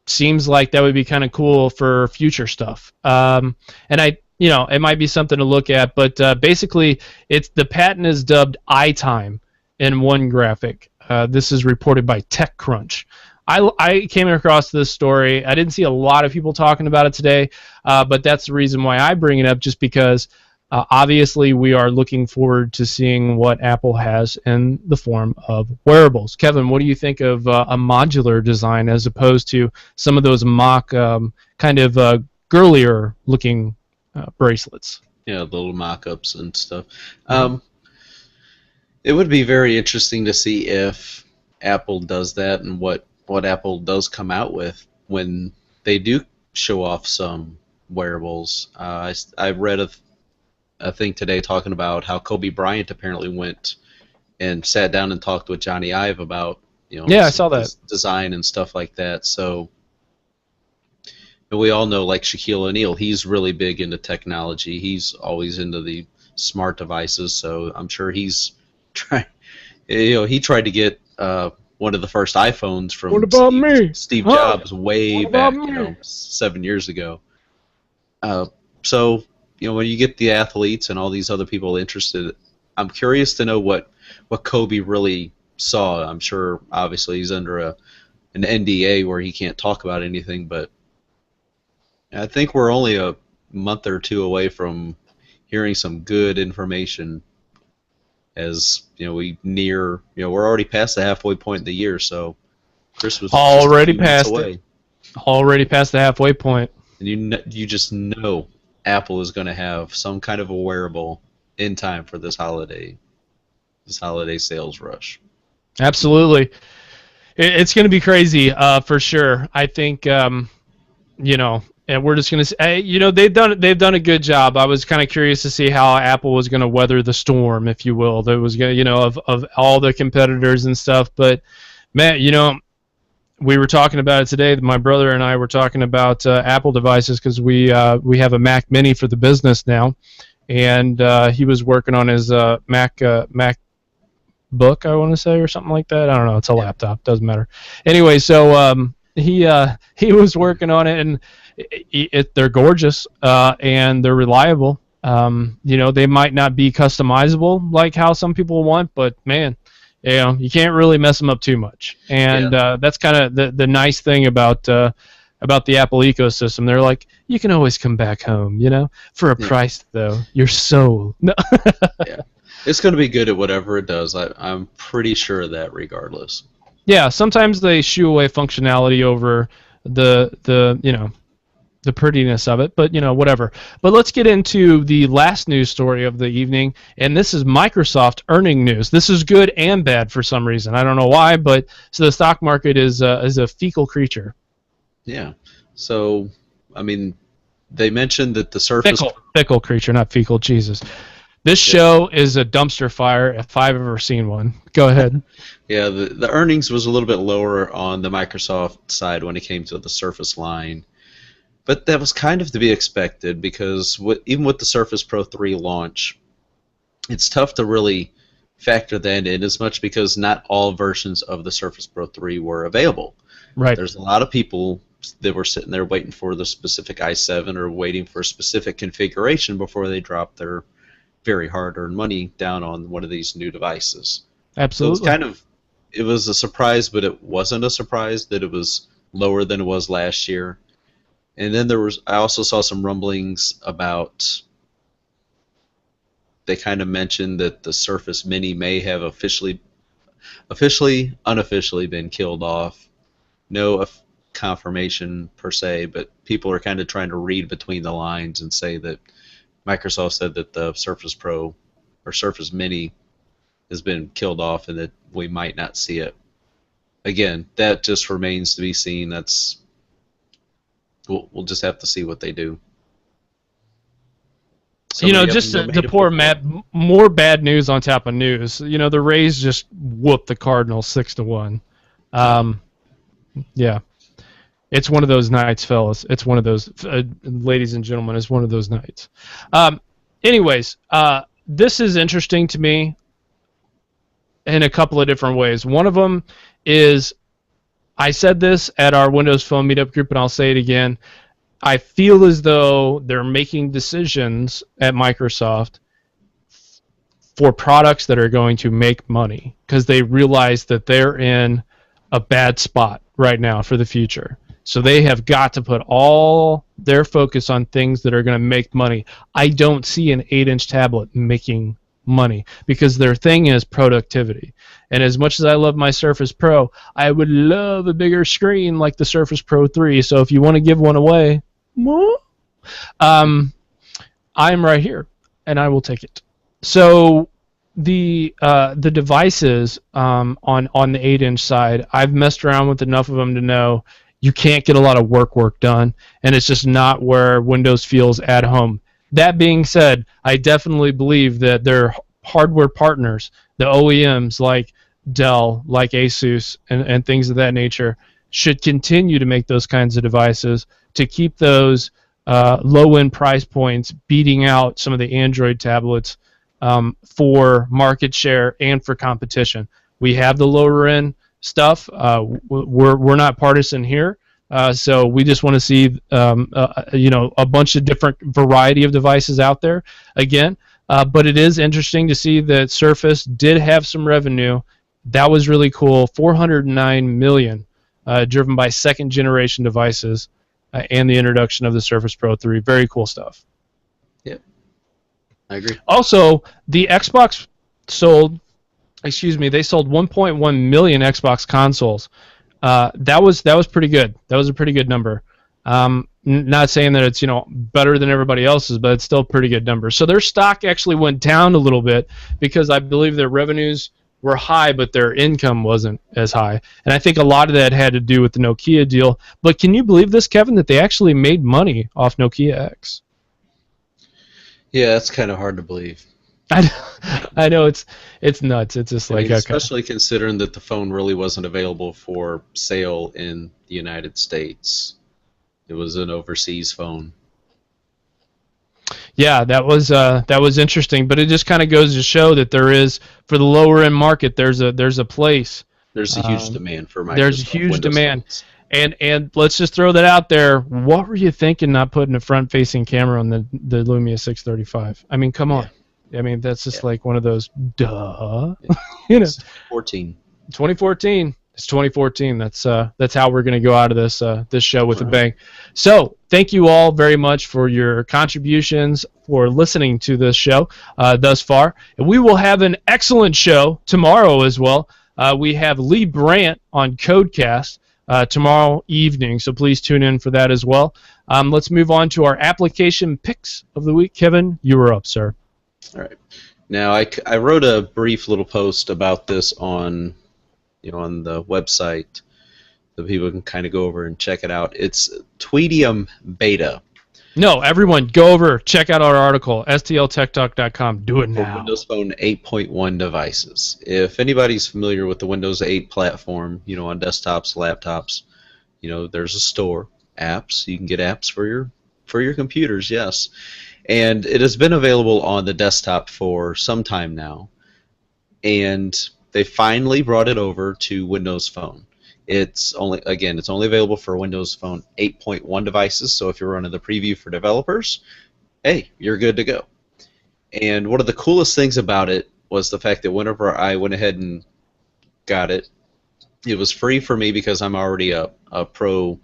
S4: seems like that would be kind of cool for future stuff. And it might be something to look at, but basically, the patent is dubbed iTime in one graphic. This is reported by TechCrunch. I came across this story. I didn't see a lot of people talking about it today, but that's the reason why I bring it up, just because obviously we are looking forward to seeing what Apple has in the form of wearables. Kevin, what do you think of a modular design as opposed to some of those mock kind of girlier looking bracelets?
S3: Yeah, little mock-ups and stuff. It would be very interesting to see if Apple does that and what Apple does come out with when they do show off some wearables. I read a thing today talking about how Kobe Bryant apparently went and sat down and talked with Johnny Ive about
S4: I saw that
S3: design and stuff like that. So we all know, like Shaquille O'Neal, he's really big into technology. He's always into the smart devices. So I'm sure he's trying. He tried to get one of the first iPhones from Steve Jobs way back, 7 years ago. So when you get the athletes and all these other people interested, I'm curious to know what Kobe really saw. I'm sure, obviously, he's under an NDA where he can't talk about anything, but I think we're only a month or two away from hearing some good information. As we're already past the halfway point of the year, so Christmas
S4: already past away. Already past the halfway point.
S3: And you just know Apple is going to have some kind of a wearable in time for this holiday sales rush.
S4: Absolutely, it's going to be crazy for sure. I think and we're just going to say, they've done a good job. I was kind of curious to see how Apple was going to weather the storm, if you will. There was going of all the competitors and stuff. But man, we were talking about it today. My brother and I were talking about Apple devices because we have a Mac Mini for the business now, and he was working on his MacBook, I want to say, or something like that. I don't know. It's a laptop. Doesn't matter. Anyway, so he was working on it, and they're gorgeous and they're reliable. They might not be customizable like how some people want, but man, you can't really mess them up too much. And that's kind of the nice thing about the Apple ecosystem. They're like, you can always come back home, for a price though. Your soul. No.
S3: Yeah, it's going to be good at whatever it does. I'm pretty sure of that, regardless. Yeah,
S4: sometimes they shoo away functionality over the prettiness of it, but whatever. But let's get into the last news story of the evening, and this is Microsoft earning news. This is good and bad for some reason. I don't know why, but so the stock market is a fecal creature.
S3: Yeah. So, I mean, they mentioned that the Surface
S4: fickle creature, not fecal. Jesus. This show is a dumpster fire if I've ever seen one. Go ahead.
S3: Yeah, the earnings was a little bit lower on the Microsoft side when it came to the Surface line. But that was kind of to be expected because even with the Surface Pro 3 launch, it's tough to really factor that in as much because not all versions of the Surface Pro 3 were available.
S4: Right.
S3: There's a lot of people that were sitting there waiting for the specific i7 or waiting for a specific configuration before they drop their very hard-earned money down on one of these new devices.
S4: Absolutely.
S3: So it was a surprise, but it wasn't a surprise that it was lower than it was last year. And then I also saw some rumblings about, they kind of mentioned that the Surface Mini may have officially, unofficially been killed off. No confirmation per se, but people are kind of trying to read between the lines and say that Microsoft said that the Surface Pro or Surface Mini has been killed off and that we might not see it. Again, that just remains to be seen. We'll just have to see what they do.
S4: Just to pour more bad news on top of news. The Rays just whooped the Cardinals 6-1. Yeah. It's one of those nights, fellas. It's one of those, ladies and gentlemen, it's one of those nights. Anyways, this is interesting to me in a couple of different ways. One of them is, I said this at our Windows Phone Meetup group, and I'll say it again. I feel as though they're making decisions at Microsoft for products that are going to make money because they realize that they're in a bad spot right now for the future. So they have got to put all their focus on things that are going to make money. I don't see an 8-inch tablet making money because their thing is productivity. And as much as I love my Surface Pro, I would love a bigger screen like the Surface Pro 3. So if you want to give one away, I'm right here, and I will take it. So the devices on the 8-inch side, I've messed around with enough of them to know you can't get a lot of work done, and it's just not where Windows feels at home. That being said, I definitely believe that their hardware partners, the OEMs like Dell, like Asus, and things of that nature, should continue to make those kinds of devices to keep those low-end price points beating out some of the Android tablets for market share and for competition. We have the lower-end stuff. We're not partisan here, so we just want to see a bunch of different variety of devices out there again. But it is interesting to see that Surface did have some revenue. That was really cool. $409 million, driven by second-generation devices and the introduction of the Surface Pro 3. Very cool stuff.
S3: Yep, I agree.
S4: Also, the Xbox sold. They sold 1.1 million Xbox consoles. That was pretty good. That was a pretty good number. Not saying that it's better than everybody else's, but it's still a pretty good number. So their stock actually went down a little bit because I believe their revenues were high, but their income wasn't as high. And I think a lot of that had to do with the Nokia deal. But can you believe this, Kevin, that they actually made money off Nokia X?
S3: Yeah, that's kind of hard to believe.
S4: I know it's nuts. It's just like, okay.
S3: Especially considering that the phone really wasn't available for sale in the United States. It was an overseas phone.
S4: Yeah, that was interesting, but it just kind of goes to show that there is, for the lower end market, there's a place.
S3: There's a huge demand for Microsoft
S4: There's a huge
S3: Windows
S4: demand.
S3: phones.
S4: And let's just throw that out there. What were you thinking not putting a front-facing camera on the Lumia 635? I mean, come on. I mean, that's just like one of those, duh. You know. 2014. It's 2014. That's how we're going to go out of this show with a bang. So thank you all very much for your contributions, for listening to this show thus far. And we will have an excellent show tomorrow as well. We have Lee Brandt on Codecast tomorrow evening, so please tune in for that as well. Let's move on to our application picks of the week. Kevin, you were up, sir.
S3: All right. Now, I wrote a brief little post about this on the website, so people can kind of go over and check it out. It's Tweetium Beta.
S4: No, everyone, go over, check out our article, STLTechTalk.com. Do it now.
S3: For Windows Phone 8.1 devices. If anybody's familiar with the Windows 8 platform, on desktops, laptops, there's a store, apps. You can get apps for your computers, yes. And it has been available on the desktop for some time now. And they finally brought it over to Windows Phone. It's only available for Windows Phone 8.1 devices, so if you're running the preview for developers, hey, you're good to go. And one of the coolest things about it was the fact that whenever I went ahead and got it, it was free for me because I'm already a pro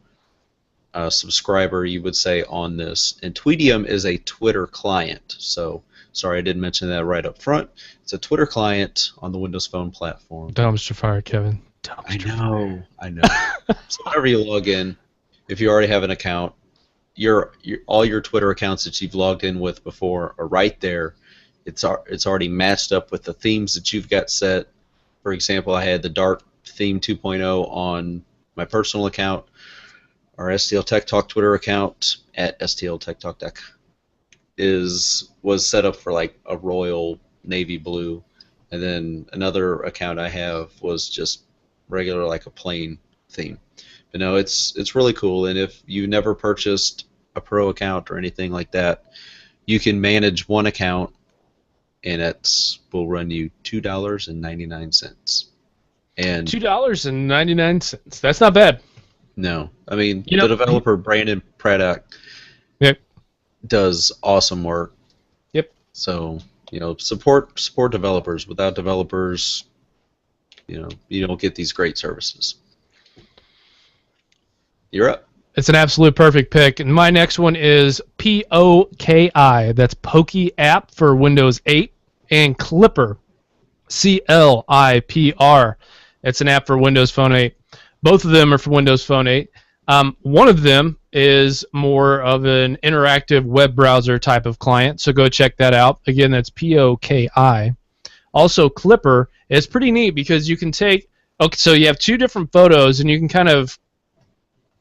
S3: subscriber, you would say, on this. And Tweetium is a Twitter client, so sorry I didn't mention that right up front. It's a Twitter client on the Windows Phone platform.
S4: Dumpster fire, Kevin.
S3: I know. So whenever you log in, if you already have an account, all your Twitter accounts that you've logged in with before are right there. It's already matched up with the themes that you've got set. For example, I had the Dark Theme 2.0 on my personal account. Our STLTechTalk Twitter account at STLTechTalk was set up for like a royal navy blue, and then another account I have was just regular, like a plain theme. But no, it's really cool, and if you've never purchased a pro account or anything like that, you can manage one account, and it will run you $2.99. And
S4: $2.99. That's not bad.
S3: No, I mean the developer Brandon Praddock does awesome work.
S4: Yep.
S3: So support developers. Without developers, you don't get these great services. You're up.
S4: It's an absolute perfect pick. And my next one is POKI. That's Pokey App for Windows 8, and Clipper, CLIPR. It's an app for Windows Phone 8. Both of them are for Windows Phone 8. One of them is more of an interactive web browser type of client, so go check that out. Again, that's POKI. Also, Clipper is pretty neat because you can take, so you have two different photos, and you can kind of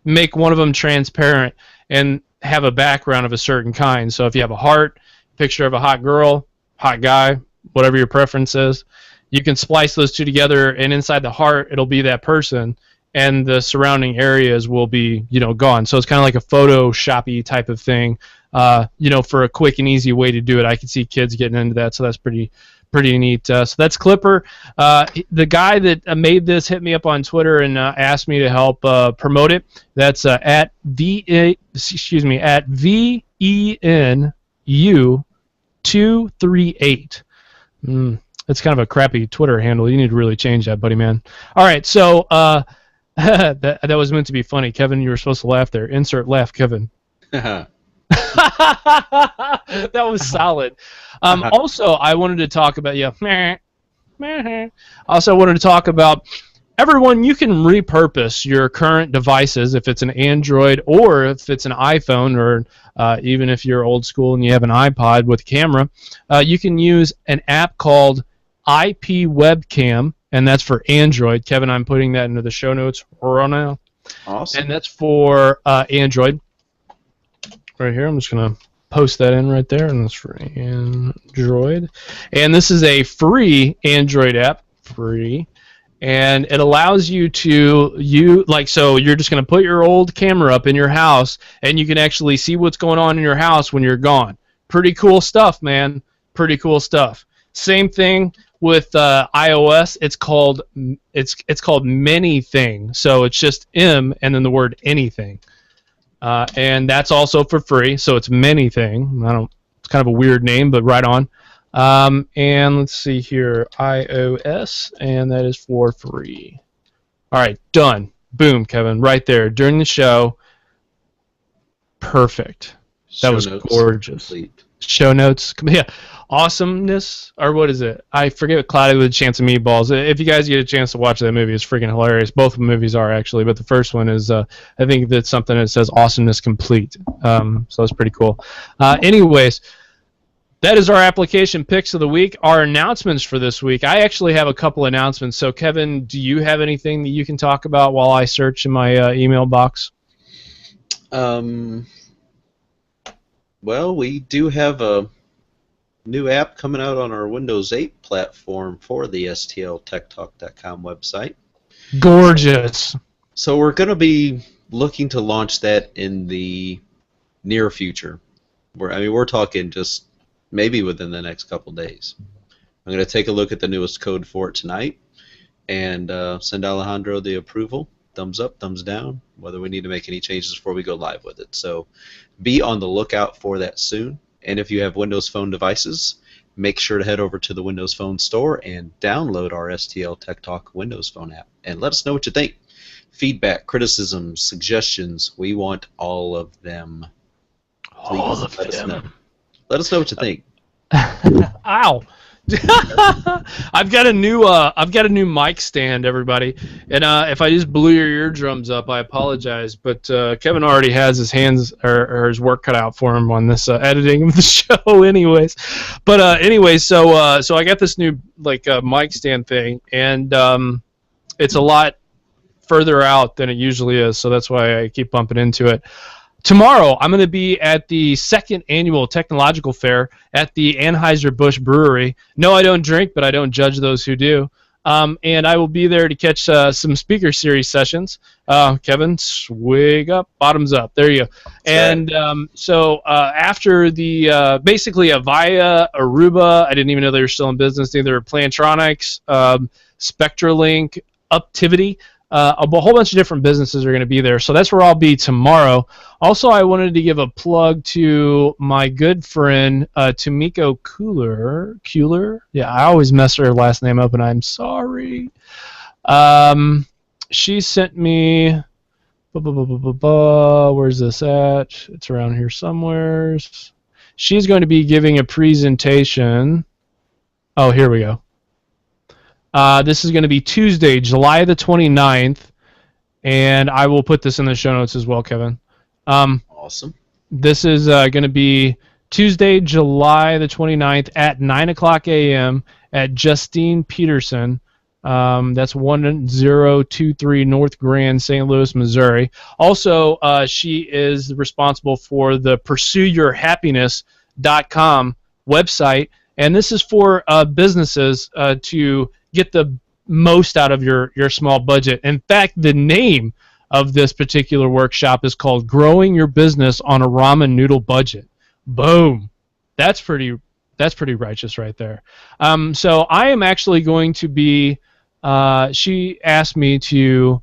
S4: make one of them transparent and have a background of a certain kind. So if you have a heart, picture of a hot girl, hot guy, whatever your preference is, you can splice those two together, and inside the heart, it'll be that person, and the surrounding areas will be, gone. So it's kind of like a Photoshop-y type of thing, for a quick and easy way to do it. I can see kids getting into that, so that's pretty neat. So that's Clipper. The guy that made this hit me up on Twitter and asked me to help promote it. That's at VENU238. That's kind of a crappy Twitter handle. You need to really change that, buddy, man. All right, so that was meant to be funny. Kevin, you were supposed to laugh there. Insert laugh, Kevin. That was solid. Also, I wanted to talk about everyone. You can repurpose your current devices if it's an Android or if it's an iPhone, or even if you're old school and you have an iPod with a camera. You can use an app called IP Webcam, and that's for Android. Kevin, I'm putting that into the show notes right now.
S3: Awesome.
S4: And that's for Android. Right here, I'm just going to post that in right there, and that's for Android. And this is a free Android app, free, and it allows you to so you're just going to put your old camera up in your house, and you can actually see what's going on in your house when you're gone. Pretty cool stuff, man. Pretty cool stuff. Same thing with iOS. It's called Manything. So it's just M and then the word anything. And that's also for free, so it's Manything. It's kind of a weird name, but right on. And let's see here, iOS, and that is for free. All right, done. Boom, Kevin, right there during the show. Perfect. That was gorgeous. Complete. Show notes, yeah. Awesomeness, or what is it? I forget what Cloudy with a Chance of Meatballs. If you guys get a chance to watch that movie, it's freaking hilarious. Both of the movies are actually, but the first one is, I think that's something that says awesomeness complete. So that's pretty cool. Anyways, that is our application picks of the week. Our announcements for this week. I actually have a couple announcements. So Kevin, do you have anything that you can talk about while I search in my email box?
S3: Well, we do have a new app coming out on our Windows 8 platform for the STLTechTalk.com website.
S4: Gorgeous.
S3: So we're going to be looking to launch that in the near future. We're talking just maybe within the next couple days. I'm going to take a look at the newest code for it tonight and send Alejandro the approval. Thumbs up, thumbs down, whether we need to make any changes before we go live with it. So be on the lookout for that soon. And if you have Windows Phone devices, make sure to head over to the Windows Phone store and download our STL Tech Talk Windows Phone app. And let us know what you think. Feedback, criticisms, suggestions, we want all of them. Please
S4: all of
S3: let
S4: them.
S3: us know. Let us know what you think.
S4: Ow. I've got a new mic stand, everybody, and if I just blew your eardrums up, I apologize. But Kevin already has his hands or his work cut out for him on this editing of the show, anyways. But anyways, so I got this new mic stand thing, and it's a lot further out than it usually is, so that's why I keep bumping into it. Tomorrow, I'm going to be at the second annual technological fair at the Anheuser-Busch Brewery. No, I don't drink, but I don't judge those who do. And I will be there to catch some speaker series sessions. Kevin, swig up, bottoms up. There you go. And so after the basically Avaya, Aruba, I didn't even know they were still in business. Either Plantronics, SpectraLink, Uptivity. A whole bunch of different businesses are going to be there, so that's where I'll be tomorrow. Also, I wanted to give a plug to my good friend Tomiko Kuhler. Yeah, I always mess her last name up, and I'm sorry. She sent me. Where's this at? It's around here somewhere. She's going to be giving a presentation. Oh, here we go. This is going to be Tuesday, July the 29th, and I will put this in the show notes as well, Kevin.
S3: Awesome.
S4: This is going to be Tuesday, July the 29th at 9 o'clock a.m. at Justine Peterson. That's 1023 North Grand, St. Louis, Missouri. Also, she is responsible for the PursueYourHappiness.com website, and this is for businesses to get the most out of your small budget. In fact, the name of this particular workshop is called Growing Your Business on a Ramen Noodle Budget. Boom. That's pretty righteous right there. So I am actually going to be, she asked me to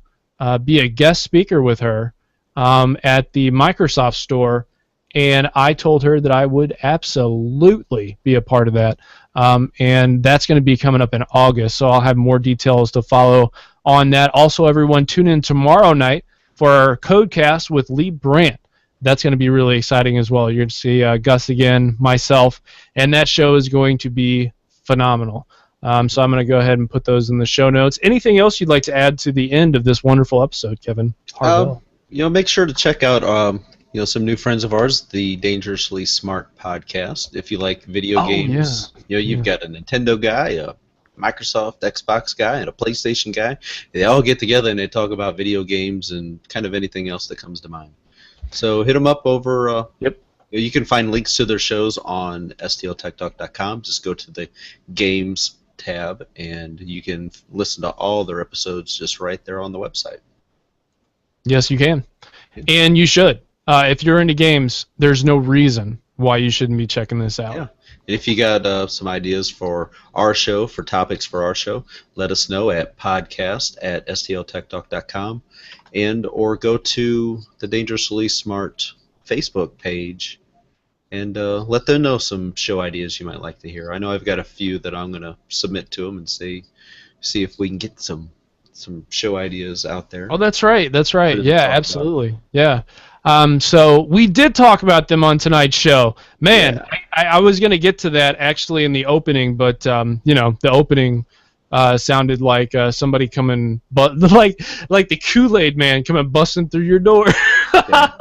S4: be a guest speaker with her at the Microsoft store, and I told her that I would absolutely be a part of that. And that's going to be coming up in August, so I'll have more details to follow on that. Also, everyone, tune in tomorrow night for our Codecast with Lee Brandt. That's going to be really exciting as well. You're going to see Gus again, myself, and that show is going to be phenomenal. So I'm going to go ahead and put those in the show notes. Anything else you'd like to add to the end of this wonderful episode, Kevin?
S3: Make sure to check out some new friends of ours, the Dangerously Smart podcast. If you like video games, you've got a Nintendo guy, a Microsoft Xbox guy, and a PlayStation guy. They all get together and they talk about video games and kind of anything else that comes to mind. So hit them up over You can find links to their shows on STLTechTalk.com. Just go to the Games tab, and you can listen to all their episodes just right there on the website.
S4: Yes, you can. And you should. If you're into games, there's no reason why you shouldn't be checking this out.
S3: Yeah. And if you got some ideas for our show, for topics for our show, let us know at podcast@stltechtalk.com, and or go to the Dangerously Smart Facebook page and let them know some show ideas you might like to hear. I know I've got a few that I'm going to submit to them and see if we can get some show ideas out there.
S4: Oh, that's right. That's right. Yeah, absolutely. Yeah. So we did talk about them on tonight's show. Man, yeah. I was going to get to that actually in the opening, but the opening sounded like somebody coming, but like the Kool-Aid man coming busting through your door. Yeah.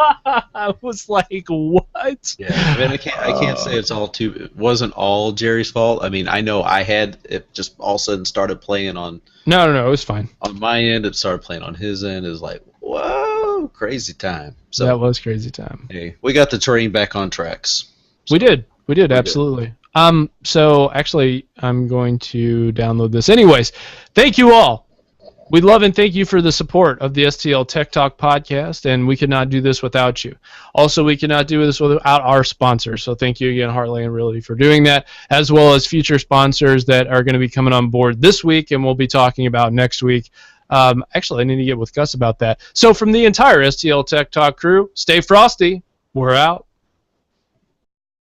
S4: I was like, what?
S3: Yeah, I mean, I can't say it wasn't all Jerry's fault. I mean, I know I had it just all of a sudden started playing on.
S4: No, it was fine.
S3: On my end, it started playing on his end. It was like, whoa, crazy time. So
S4: that was crazy time.
S3: Hey, we got the train back on tracks. So
S4: we did, absolutely. So actually, I'm going to download this. Anyways, thank you all. We love and thank you for the support of the STL Tech Talk podcast, and we could not do this without you. Also, we could not do this without our sponsors, so thank you again, Heartland Realty, for doing that, as well as future sponsors that are going to be coming on board this week and we'll be talking about next week. Actually, I need to get with Gus about that. So from the entire STL Tech Talk crew, stay frosty. We're out.